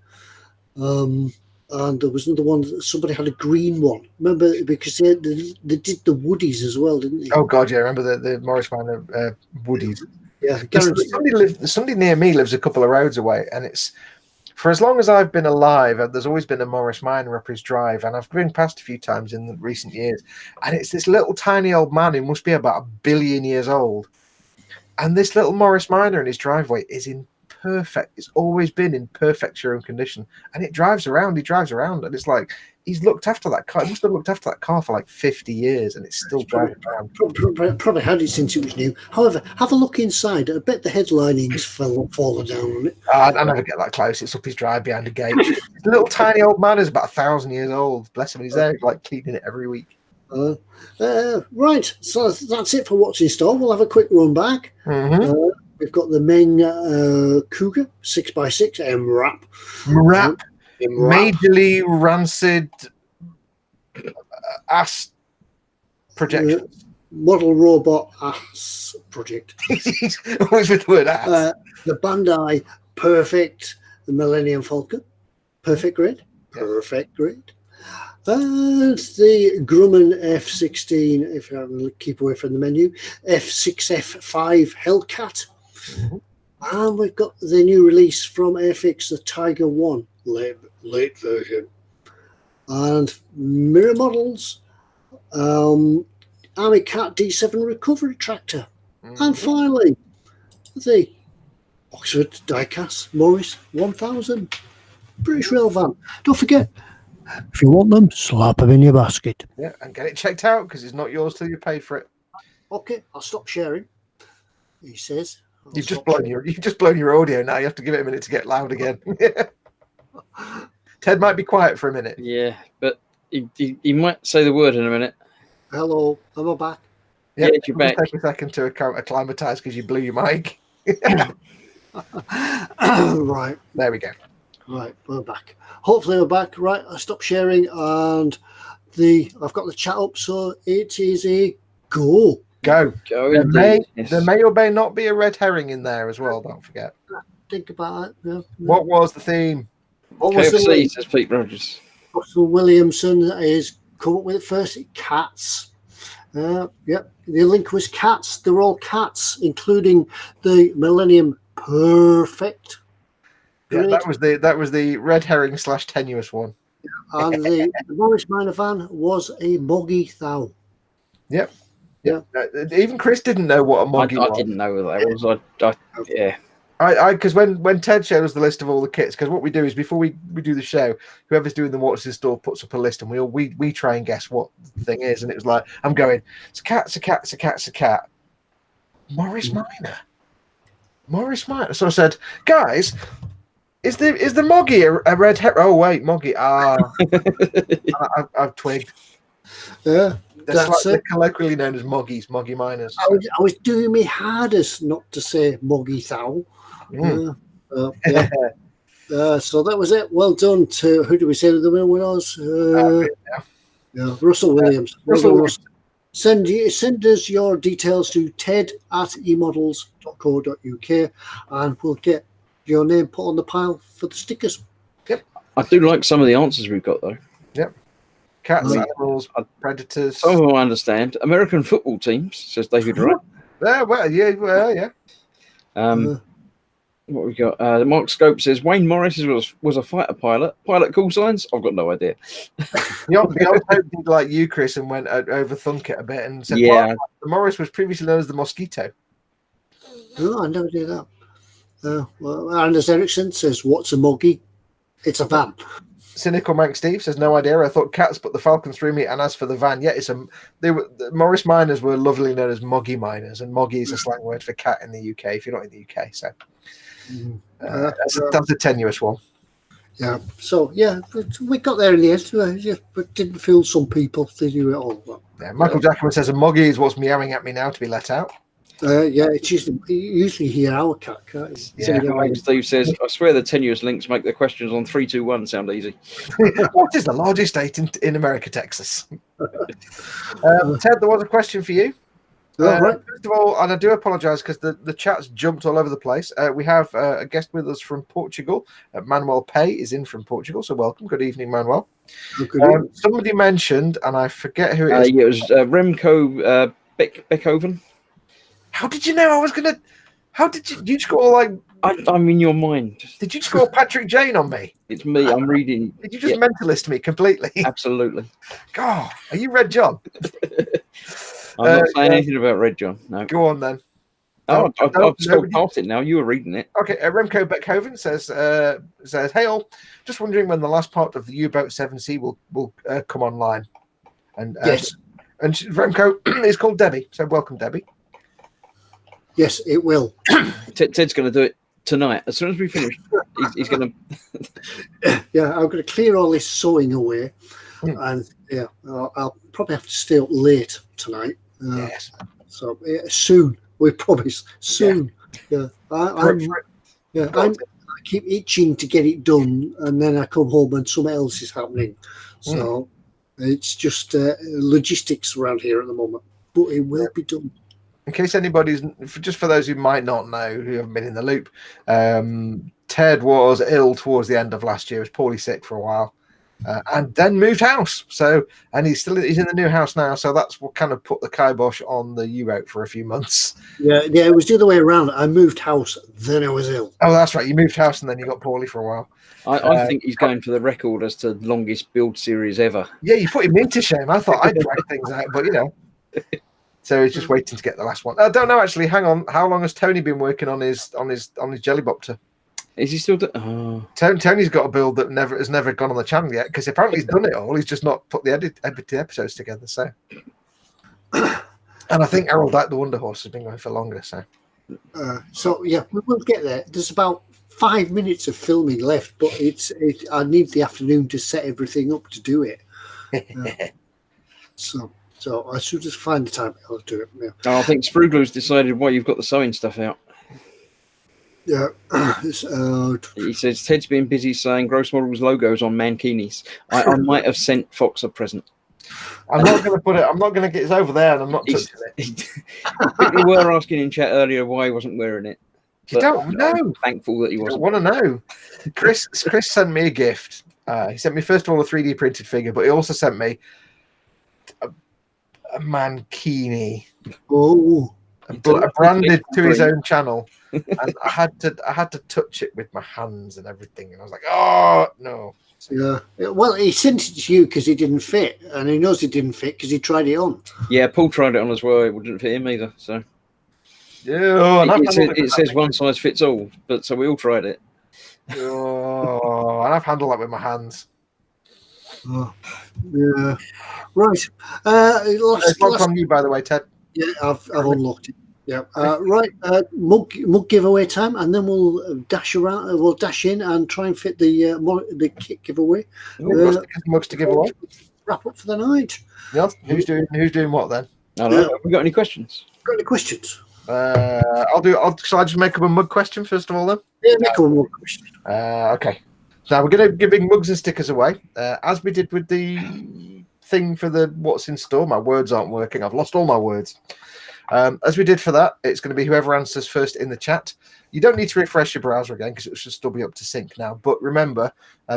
And there was another one, somebody had a green one. Remember, because they did the Woodies as well, didn't they? Oh, God, yeah. I remember the Morris Minor Woodies. Yeah. Somebody near me lives a couple of roads away, and it's, for as long as I've been alive, there's always been a Morris Minor up his drive, and I've been past a few times in the recent years, and it's this little tiny old man who must be about 1 billion years old, and this little Morris Minor in his driveway is in it's always been in perfect showroom condition, and he drives around, and it's like he's looked after that car. He must have looked after that car for like 50 years, and it's still driving around. Probably had it since it was new. However, have a look inside. I bet the headlining's fallen down on it. I never get that close. It's up his drive behind a gate. The little tiny old man is about 1,000 years old. Bless him. He's there like cleaning it every week. Right. So that's it for what's in store. We'll have a quick run back. Mm-hmm. We've got the Meng Cougar 6x6 MRAP. Majorly rancid ass projections. Model robot ass project. He's always with the word ass. The Bandai Perfect, the Millennium Falcon. Perfect grade. Perfect grade. And the Grumman F16, if I can keep away from the menu, F6F5 Hellcat. Mm-hmm. And we've got the new release from Airfix, the Tiger 1 late version. And mirror models, Army Cat D7 recovery tractor. Mm-hmm. And finally, the Oxford Diecast Morris 1000 British Rail van. Don't forget, if you want them, slap them in your basket. Yeah, and get it checked out because it's not yours till you paid for it. Okay, I'll stop sharing. He says. You've just blown your audio now. You have to give it a minute to get loud again. Ted might be quiet for a minute. Yeah, but he might say the word in a minute. Hello, am I back? Yeah, you're back. Take a second to acclimatise because you blew your mic. Right. There we go. Right, we're back. Hopefully we're back. Right, I stopped sharing and I've got the chat up, so it is a go. Go. There may or may not be a red herring in there as well, don't forget. Think about it. Yeah. What was the theme? KFC, says Pete Rogers. Russell Williamson is come up with it first. Cats. Yep. The link was cats. They're all cats, including the Millennium Perfect. Yeah, that was the red herring / tenuous one. And the Morris Minor van was a Moggy Thou. Yep. Yeah. Even Chris didn't know what a Moggy was. I didn't know what that was. Yeah. Because when Ted showed us the list of all the kits, because what we do is before we do the show, whoever's doing the What's in Store puts up a list, and we try and guess what the thing is, and it was like I'm going, it's a cat, it's a cat, it's a cat, it's a cat. Morris Minor. So I said, guys, is the Moggy a red herring? Oh wait, Moggy. I've twigged. Yeah. They're colloquially known as Moggies, Moggy Miners. I was doing my hardest not to say Moggy Thou. Yeah. So that was it. Well done to who do we say the winner was? Russell Williams. Russell. Send us your details to ted@emodels.co.uk and we'll get your name put on the pile for the stickers. Yep. I do like some of the answers we've got though. Yep. Cats, animals, predators. Some of them I understand. American football teams, says David Wright. Yeah. What we got? Mark Scope says Wayne Morris was a fighter pilot. Pilot call signs? I've got no idea. The old did like you, Chris, and went overthunk it a bit and said, yeah. Well, the Morris was previously known as the Mosquito. Oh, I never did that. Anders Ericsson says, what's a Moggy? It's a van. Cynical Mank Steve says, no idea. I thought cats, but the Falcons threw me. And as for the van, the Morris Miners were lovely known as Moggy Miners, and Moggy is a slang word for cat in the UK if you're not in the UK. So that's a tenuous one. Yeah. So we got there in the end, but didn't fool some people. They knew it all. Yeah, Michael Jackman says a muggy is what's meowing at me now to be let out. Yeah, it's usually hear our cat, can't you? Yeah. Steve says, I swear the tenuous links make the questions on 3, 2, 1 sound easy. What is the largest state in America, Texas? Ted, there was a question for you. Right. First of all, and I do apologise because the chat's jumped all over the place. We have a guest with us from Portugal. Manuel Pay is in from Portugal, so welcome. Good evening, Manuel. Somebody mentioned, and I forget who it is. Yeah, it was Remco Beckhoven. How did you know I was going to... How did you score like... I'm in your mind. Did you score Patrick Jane on me? It's me. I'm reading. Did you just mentalist me completely? Absolutely. God, are you Red John? I'm not saying anything about Red John. No. Go on then. Oh, I've scrolled past it now. You were reading it. Okay, Remco Beckhoven says, "Hey all, just wondering when the last part of the U-boat 7C will come online." And yes, and Remco is called Debbie. So welcome, Debbie. Yes, it will. Ted's going to do it tonight. As soon as we finish, he's going to... Yeah, I'm going to clear all this sewing away. And, yeah, I'll probably have to stay up late tonight. Yes. So, soon. We promise. Soon. Yeah. I keep itching to get it done, and then I come home and something else is happening. So, it's just logistics around here at the moment. But it will be done. In case anybody's, just for those who might not know, who haven't been in the loop, Ted was ill towards the end of last year. He was poorly sick for a while, and then moved house. So, and he's in the new house now. So that's what kind of put the kibosh on the U-boat for a few months. Yeah, it was the other way around. I moved house, then I was ill. Oh, that's right. You moved house and then you got poorly for a while. I think he's going for the record as to longest build series ever. Yeah, you put him to shame. I thought I'd drag things out, but you know. So he's just waiting to get the last one. I don't know actually. Hang on. How long has Tony been working on his Jellybopter? Is he still? Tony's got a build that has never gone on the channel yet because apparently he's done it all. He's just not put the episodes together. So, and I think Errol Dyke the Wonder Horse has been going for longer. So yeah, we will get there. There's about 5 minutes of filming left, but I need the afternoon to set everything up to do it. So I should just find the time. I'll do it. Yeah. Oh, I think Spruglu's decided why you've got the sewing stuff out. Yeah. He says Ted's been busy saying Gross Models logos on mankinis. I might have sent Foxx a present. I'm not going to put it. I'm not going to get it over there, and I'm not touching it. People were asking in chat earlier why he wasn't wearing it. You don't know. I'm thankful that he wasn't. Want to know? Chris sent me a gift. He sent me first of all a 3D printed figure, but he also sent me a mankini. Oh, branded to his own channel, and I had to touch it with my hands and everything, and I was like, oh no. Yeah. Well, he sent it to you because it didn't fit, and he knows it didn't fit because he tried it on. Yeah, Paul tried it on as well. It wouldn't fit him either. So yeah, it says one size fits all, but so we all tried it. Oh, and I've handled that with my hands. Oh, yeah. Right. Last from you, by the way, Ted. Yeah, I've unlocked it. Yeah. Right. Mug giveaway time, and then we'll dash around. We'll dash in and try and fit the kit giveaway. Mugs to give away. Wrap up for the night. Yeah. Who's doing what then? I don't know. Have we got any questions? Got any questions? Shall I just make up a mug question first of all then? Yeah, make up a mug question. Okay. So we're going to be giving mugs and stickers away, as we did with the thing for the what's in store. My words aren't working. I've lost all my words. As we did for that, it's going to be whoever answers first in the chat. You don't need to refresh your browser again because it should still be up to sync now. But remember,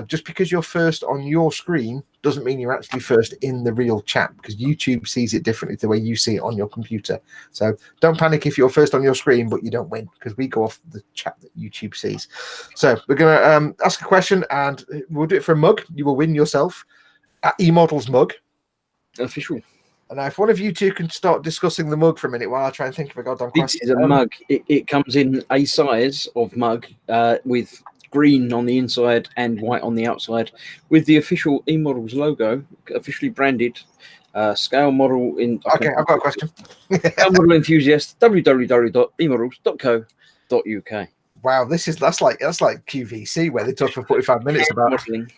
just because you're first on your screen doesn't mean you're actually first in the real chat, because YouTube sees it differently to the way you see it on your computer. So don't panic if you're first on your screen, but you don't win, because we go off the chat that YouTube sees. So we're going to ask a question, and we'll do it for a mug. You will win yourself at eModels mug. Official. And now if one of you two can start discussing the mug for a minute while I try and think of a goddamn question. This is a mug. It comes in a size of mug with green on the inside and white on the outside, with the official eModels logo, officially branded. Scale model in. Okay, I've got a question. Scale model enthusiast. www.emodels.co.uk. Wow, that's like QVC where they talk for 45 minutes about modeling.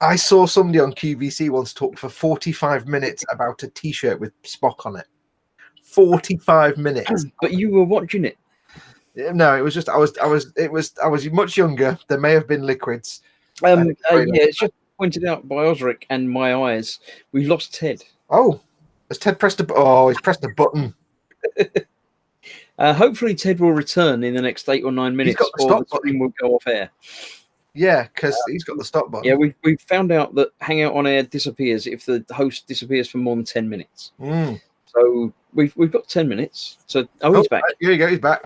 I saw somebody on QVC once talk for 45 minutes about a T-shirt with Spock on it. 45 minutes. But you were watching it. No, it was just I was much younger. There may have been liquids. Yeah, it's just pointed out by Osric and my eyes. We've lost Ted. Oh, has Ted pressed a? Oh, he's pressed a button. Hopefully, Ted will return in the next 8 or 9 minutes, or the stream will go off air. Yeah, because he's got the stop button. Yeah, we found out that Hangout on Air disappears if the host disappears for more than 10 minutes. So we've got 10 minutes. So he's back. Here you go. He's back.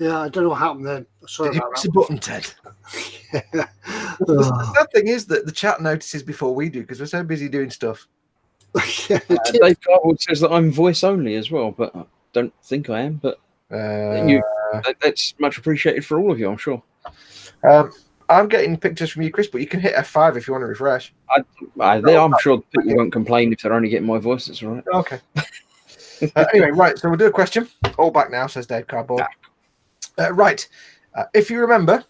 Yeah, I don't know what happened then. Sorry Did you about press that. a button, Ted? The sad thing is that the chat notices before we do because we're so busy doing stuff. Dave Carwood says that I'm voice only as well, but I don't think I am. But that's much appreciated for all of you, I'm sure. I'm getting pictures from you, Chris, but you can hit F5 if you want to refresh. I'm sure people won't complain if they're only getting my voice. That's all right. Okay. Anyway, right. So we'll do a question. All back now, says Dave Cardboard. Right. If you remember,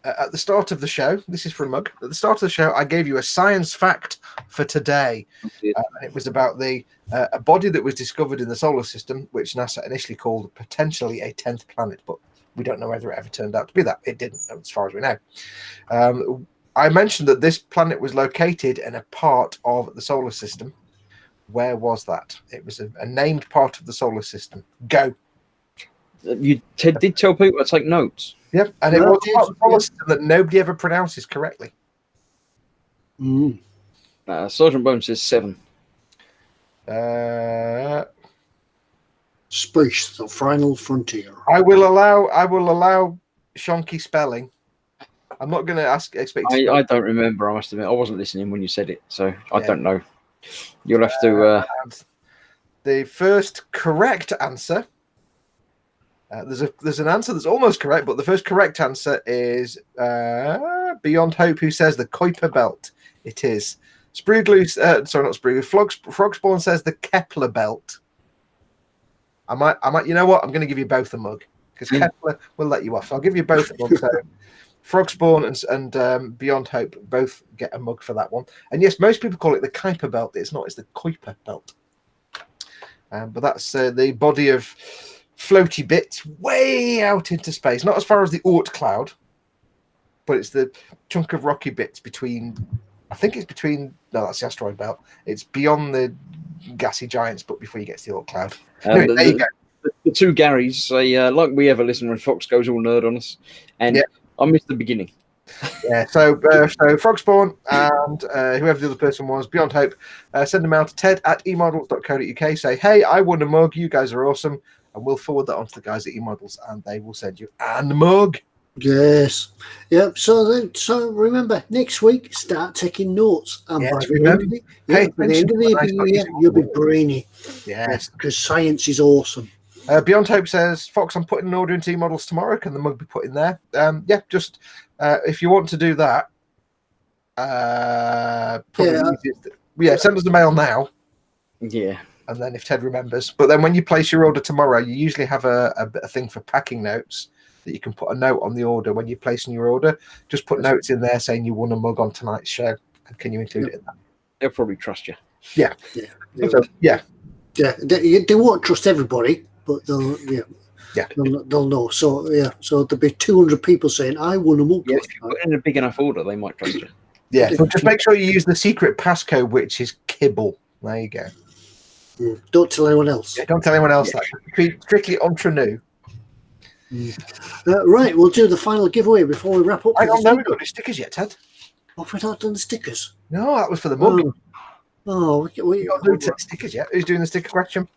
at the start of the show, this is from Mug. At the start of the show, I gave you a science fact for today. It was about a body that was discovered in the solar system, which NASA initially called potentially a 10th planet, but we don't know whether it ever turned out to be that. It didn't, as far as we know. I mentioned that this planet was located in a part of the solar system. Where was that? It was a named part of the solar system. Go. You did tell people to take notes. Yep, and it was part of the solar system that nobody ever pronounces correctly. Sergeant Bones says 7. Space, the final frontier. I will allow shonky spelling. I'm not going to expect. I don't remember. I must admit, I wasn't listening when you said it, so I don't know. You'll have to. The first correct answer. There's an answer that's almost correct, but the first correct answer is Beyond Hope, who says the Kuiper Belt. It is. Spruglu, sorry, not Spruglu. Frogspawn says the Kepler Belt. I might. You know what? I'm going to give you both a mug because Kepler will let you off. I'll give you both a mug. So Frogspawn and Beyond Hope both get a mug for that one. And yes, most people call it the Kuiper Belt. It's not. It's the Kuiper Belt. But that's the body of floaty bits way out into space. Not as far as the Oort cloud, but it's the chunk of rocky bits between. I think it's between. No, that's the asteroid belt. It's beyond the gassy giants, but before you get to the Oort cloud. Anyway, there you go. The two Garys say, like we ever listen when Fox goes all nerd on us, and I missed the beginning. Yeah, so Frogspawn and whoever the other person was, Beyond Hope, send them out to ted@emodels.co.uk. Say, hey, I won a mug. You guys are awesome. And we'll forward that on to the guys at eModels, and they will send you a mug. Yes. Yep. So remember, next week, start taking notes. And by the end of the year, you'll be brainy. Yes. Because science is awesome. Beyond Hope says, Fox, I'm putting an order into eModels tomorrow. Can the mug be put in there? Just if you want to do that, send us the mail now. Yeah. And then if Ted remembers. But then when you place your order tomorrow, you usually have a thing for packing notes that you can put a note on the order when you're placing your order. Just put notes in there saying you won a mug on tonight's show. And can you include it in that? They'll probably trust you. Yeah. They won't trust everybody, but they'll know. So there'll be 200 people saying, I won a mug. Yeah, if you put in a big enough order, they might trust you. Yeah, but just make sure you use the secret passcode, which is Kibble. There you go. Don't tell anyone else. Yeah, don't tell anyone else that. Be strictly entre nous. Right, we'll do the final giveaway before we wrap up. I don't know we've got any stickers yet, Ted. Oh, we've not done the stickers. No, that was for the mug. We got to do stickers yet. Who's doing the sticker question?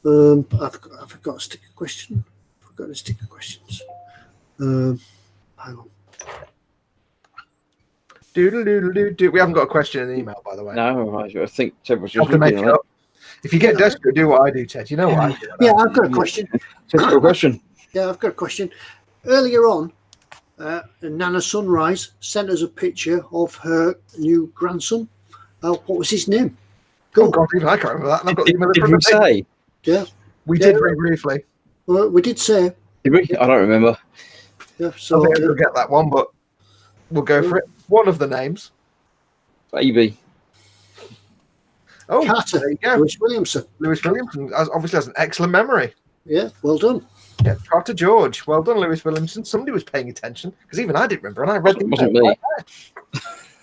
I've got a sticker question. I've got the sticker questions. Hang on. Doodle. We haven't got a question in the email, by the way. No, I think Ted was just looking at it. If you get desperate, do what I do, Ted. You know what I do. Yeah, I've got a question. Got a question. Yeah, I've got a question. Earlier on, Nana Sunrise sent us a picture of her new grandson. What was his name? Go. Oh, God, even I can't remember that. I've got the email. Did we say? Yeah. We did very briefly. Well, we did say. Did we? I don't remember. Yeah, so I think we'll get that one, but we'll go for it. One of the names. Baby. Oh, Carter. there you go. Lewis Williamson. Lewis Williamson obviously has an excellent memory. Yeah, well done. Yeah, Carter George. Well done, Lewis Williamson. Somebody was paying attention because even I didn't remember, and I read the Wasn't email me. right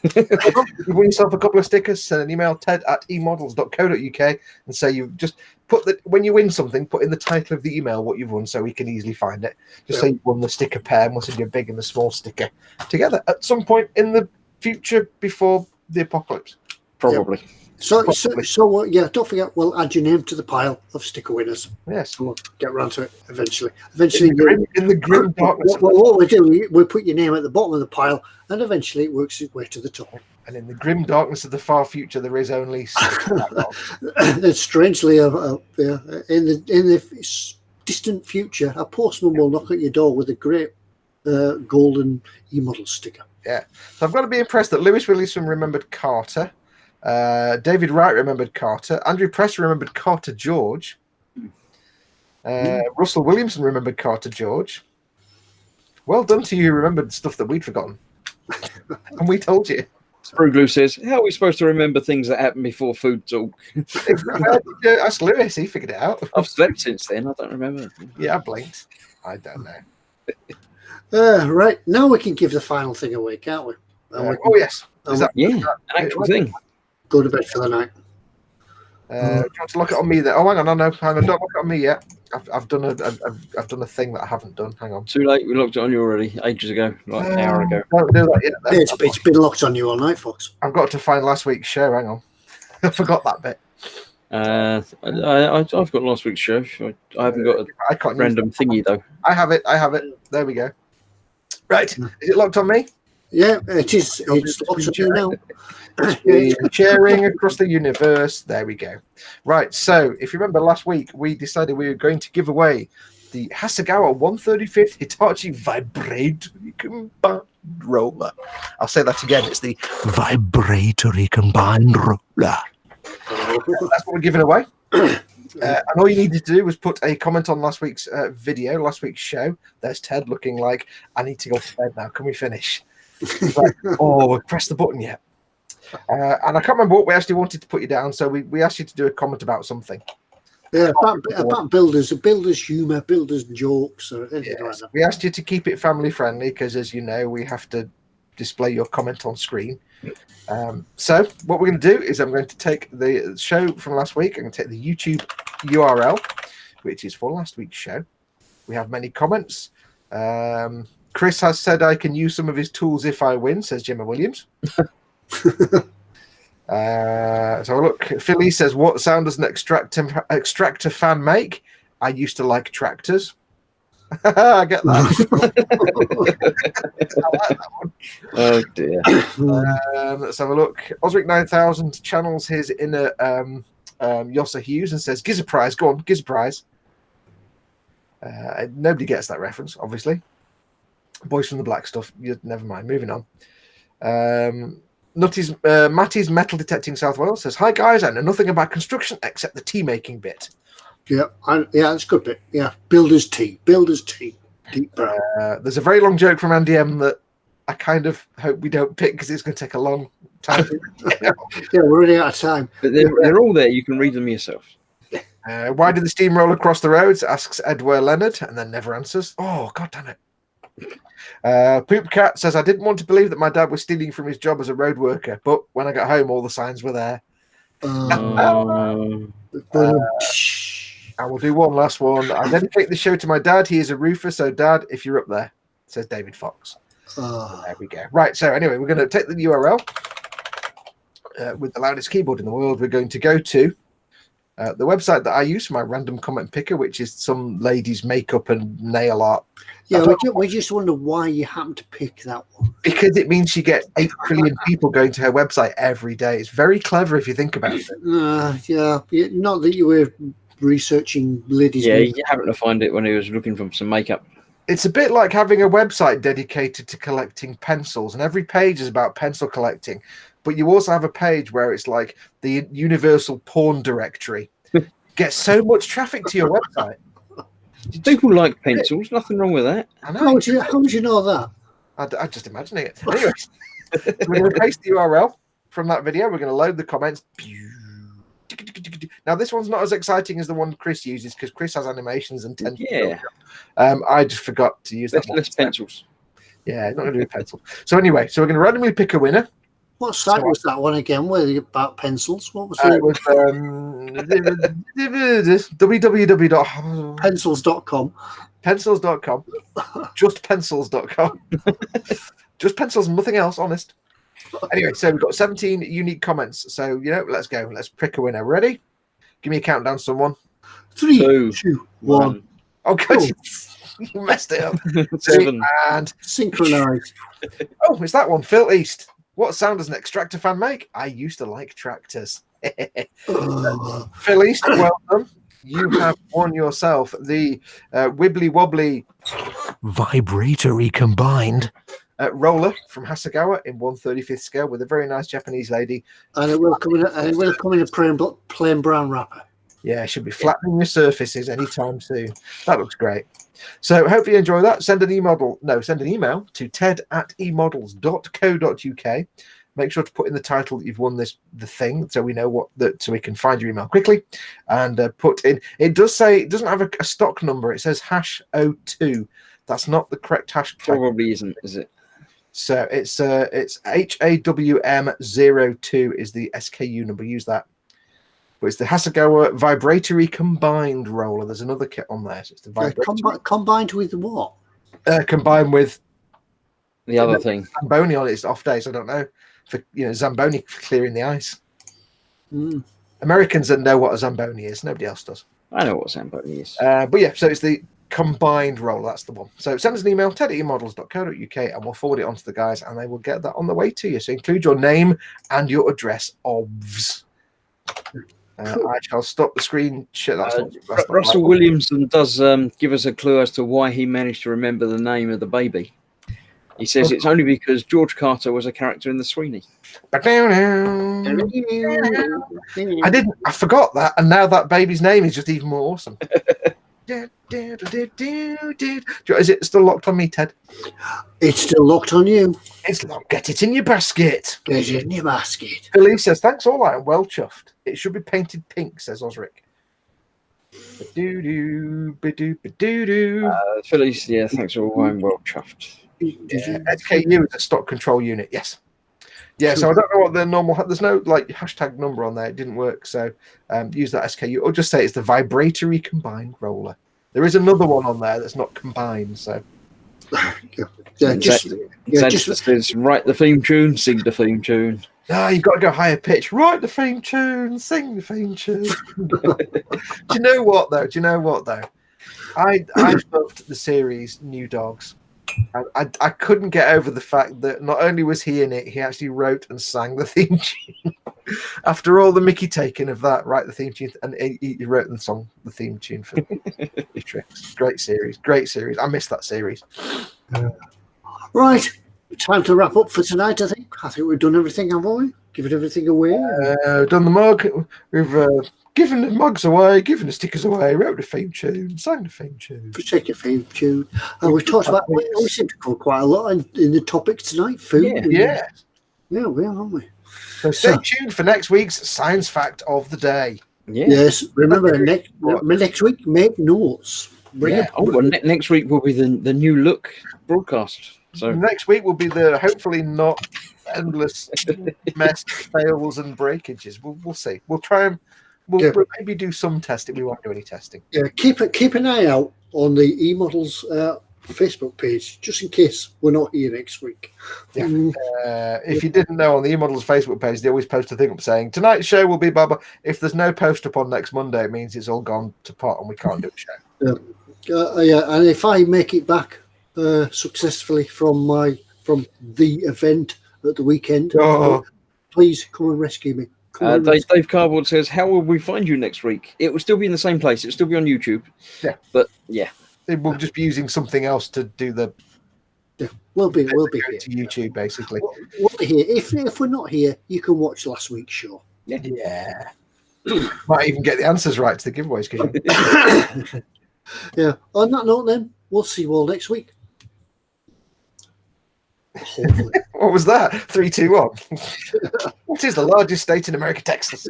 there. You win yourself a couple of stickers. Send an email, ted@emodels.co.uk, and say you've just put when you win something, put in the title of the email what you've won, so we can easily find it. Just say you won the sticker pair, and we'll send you a big and a small sticker together at some point in the future before the apocalypse. Probably. So yeah, don't forget, we'll add your name to the pile of sticker winners. Yes. We'll get around to it eventually. In the grim darkness. What we do, we put your name at the bottom of the pile, and eventually it works its way to the top. And in the grim darkness of the far future, there is only. And strangely, in the distant future, a postman will knock at your door with a great golden eModels sticker. Yeah. So I've got to be impressed that Lewis Williamson remembered Carter. David Wright remembered Carter. Andrew Press remembered Carter George. Russell Williamson remembered Carter George. Well done to you who remembered stuff that we'd forgotten. And we told you. Spruglu says, how are we supposed to remember things that happened before food talk? Ask Lewis, he figured it out. I've slept since then, I don't remember. Yeah, I blinked. I don't know. Right, now we can give the final thing away, can't we? Oh, yes. An actual thing. Go to bed for the night. Do you want to look it on me there? Oh, hang on, don't look it on me yet. I've done a thing that I haven't done. Hang on. Too late. We looked it on you already ages ago, like an hour ago. Don't do that yet. It's been locked on you all night, Fox. I've got to find last week's show. Hang on. I forgot that bit. I've got last week's show. I haven't got a random thingy though. I have it. There we go. Right. Is it locked on me? Yeah, it is. It's locked on you now. Sharing across the universe. There we go. Right. So, if you remember last week, we decided we were going to give away the Hasegawa 135th Hitachi vibratory combined roller. I'll say that again. It's the vibratory combined roller. That's what we're giving away. And all you needed to do was put a comment on last week's video, last week's show. There's Ted looking like, I need to go to bed now. Can we finish? Like, we've pressed the button yet. And I can't remember what we actually wanted to put you down, so we asked you to do a comment about something. Yeah, about builders humour, builders jokes, or anything like that. We asked you to keep it family friendly because, as you know, we have to display your comment on screen. So what we're going to do is I'm going to take the show from last week. I'm going to take the YouTube URL, which is for last week's show. We have many comments. Chris has said I can use some of his tools if I win, says Gemma Williams. So look, Philly says, what sound does an extractor fan make? I used to like tractors. I get that. I like that one. Oh dear. Let's have a look. Osric 9000 channels his inner Yossa Hughes and says, "Giz a prize, go on, giz a prize." Nobody gets that reference, obviously. Boys from the Black Stuff. Never mind. Moving on. Matty's Metal Detecting South Wales says, "Hi guys, I know nothing about construction except the tea making bit." Yeah, that's a good bit. Yeah, builder's tea, deep brown. There's a very long joke from Andy M that I kind of hope we don't pick because it's going to take a long time. Yeah, we're running out of time. But they're all there. You can read them yourself. Why did the steamroller cross the roads? Asks Edward Leonard, and then never answers. Oh, God damn it. Poop Cat says, I didn't want to believe that my dad was stealing from his job as a road worker, but when I got home, all the signs were there. I will do one last one. I dedicate the show to my dad. He is a roofer, so Dad, if you're up there, says David Foxx. There we go. Right, so anyway, we're going to take the URL with the loudest keyboard in the world. We're going to go to the website that I use for my random comment picker, which is some lady's makeup and nail art. Yeah, we just wonder why you happen to pick that one. Because it means she gets 8 trillion people going to her website every day. It's very clever if you think about it. Yeah, not that you were researching ladies' makeup. You happened to find it when he was looking for some makeup. It's a bit like having a website dedicated to collecting pencils, and every page is about pencil collecting. But you also have a page where it's like the universal porn directory. Get so much traffic to your website. People like pencils. Nothing wrong with that. I know. How would you know that? I'm just imagining it. Anyways, we're going to paste the URL from that video. We're going to load the comments. Now, this one's not as exciting as the one Chris uses because Chris has animations and tends Yeah. I just forgot to use that. Less pencils. Yeah, not going to do a pencil. So anyway, so we're going to randomly pick a winner. What site was that one again? Where you about pencils? What was it? It was www. Pencils.com. Pencils.com. Justpencils.com. Just pencils and nothing else, honest. Anyway, so we've got 17 unique comments. So, let's go. Let's pick a winner. Ready? Give me a countdown, someone. 3, 2, 2, 1. Oh, God. You messed it up. 7. And Synchronized. oh, it's that one. Phil East. What sound does an extractor fan make? I used to like tractors. Phil East, well done. You have won yourself the wibbly wobbly vibratory combined roller from Hasegawa in 1/35th scale with a very nice Japanese lady. And it will come in a plain brown wrapper. Yeah, should be flattening your surfaces anytime soon. That looks great. So hopefully you enjoy that. Send an email to ted@emodels.co.uk. Make sure to put in the title that you've won the thing, so we know so we can find your email quickly. And put in. It does say it doesn't have a stock number. It says #02. That's not the correct hash. Probably isn't, is it? So it's HAWM02 is the SKU number. Use that. But it's the Hasegawa vibratory combined roller. There's another kit on there. So it's the vibratory. Combined with what? Combined with the other thing. Zamboni on its off days. I don't know. For Zamboni for clearing the ice. Americans that know what a Zamboni is. Nobody else does. I know what Zamboni is. But yeah, so it's the combined roller. That's the one. So send us an email, ted@emodels.co.uk, and we'll forward it on to the guys, and they will get that on the way to you. So include your name and your address ofs. I shall stop the screen. Shit, Russell Williamson does give us a clue as to why he managed to remember the name of the baby. He says it's only because George Carter was a character in the Sweeney. I forgot that, and now that baby's name is just even more awesome. Is it still locked on me, Ted? It's still locked on you. It's locked. Get it in your basket. Get it in your basket. Elise says, thanks all right, well chuffed. It should be painted pink, says Osric. Phyllis, yeah, thanks all right, well chuffed. SKU is a stock control unit, yes. Yeah, so I don't know what the normal. There's no hashtag number on there. It didn't work, so use that SKU or just say it's the vibratory combined roller. There is another one on there that's not combined, so just write the theme tune, sing the theme tune. No, you've got to go higher pitch. Write the theme tune, sing the theme tune. Do you know what though? I loved the series New Dogs. I couldn't get over the fact that not only was he in it, he actually wrote and sang the theme tune. After all the Mickey taking of that, write the theme tune, and he wrote the theme tune for Tricks. Great series. I missed that series. Right, time to wrap up for tonight. I think we've done everything, haven't we? Given everything away. Done the mug. We've given the mugs away, given the stickers away, wrote the theme tune, sang the theme tune. Take a theme tune. And we've talked about, we seem to cover quite a lot in the topics tonight. Food. Yeah, we are, aren't we? So stay tuned for next week's science fact of the day. Yeah. Yes, remember next week, make notes. Next week will be the new look broadcast. So next week will be the hopefully not endless mess, fails, and breakages. We'll see. We'll try and we'll maybe do some testing. We won't do any testing. Yeah, keep an eye out on the eModels Facebook page, just in case we're not here next week. Yeah. If you didn't know, on the eModels Facebook page, they always post a thing up saying tonight's show will be blah blah. If there's no post up on next Monday, it means it's all gone to pot and we can't do a show. And if I make it back successfully from the event at the weekend, please come and rescue me. Dave Cardboard says, how will we find you next week? It will still be in the same place. It'll still be on YouTube. Yeah. But yeah. We'll just be using something else to do the... Yeah, we'll be here. To YouTube, basically. We'll be here. If we're not here, you can watch last week's show. Yeah. Might even get the answers right to the giveaways. Yeah. On that note, then, we'll see you all next week. Hopefully. What was that? 3, 2, 1. What is the largest state in America? Texas.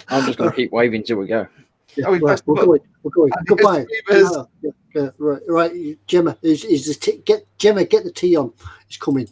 I'm just going to keep waving till we go. Yeah, Oh, we right, pressed the we're button. going. Goodbye. Believers. Right, Gemma. Is the Gemma? Get the tea on. It's coming.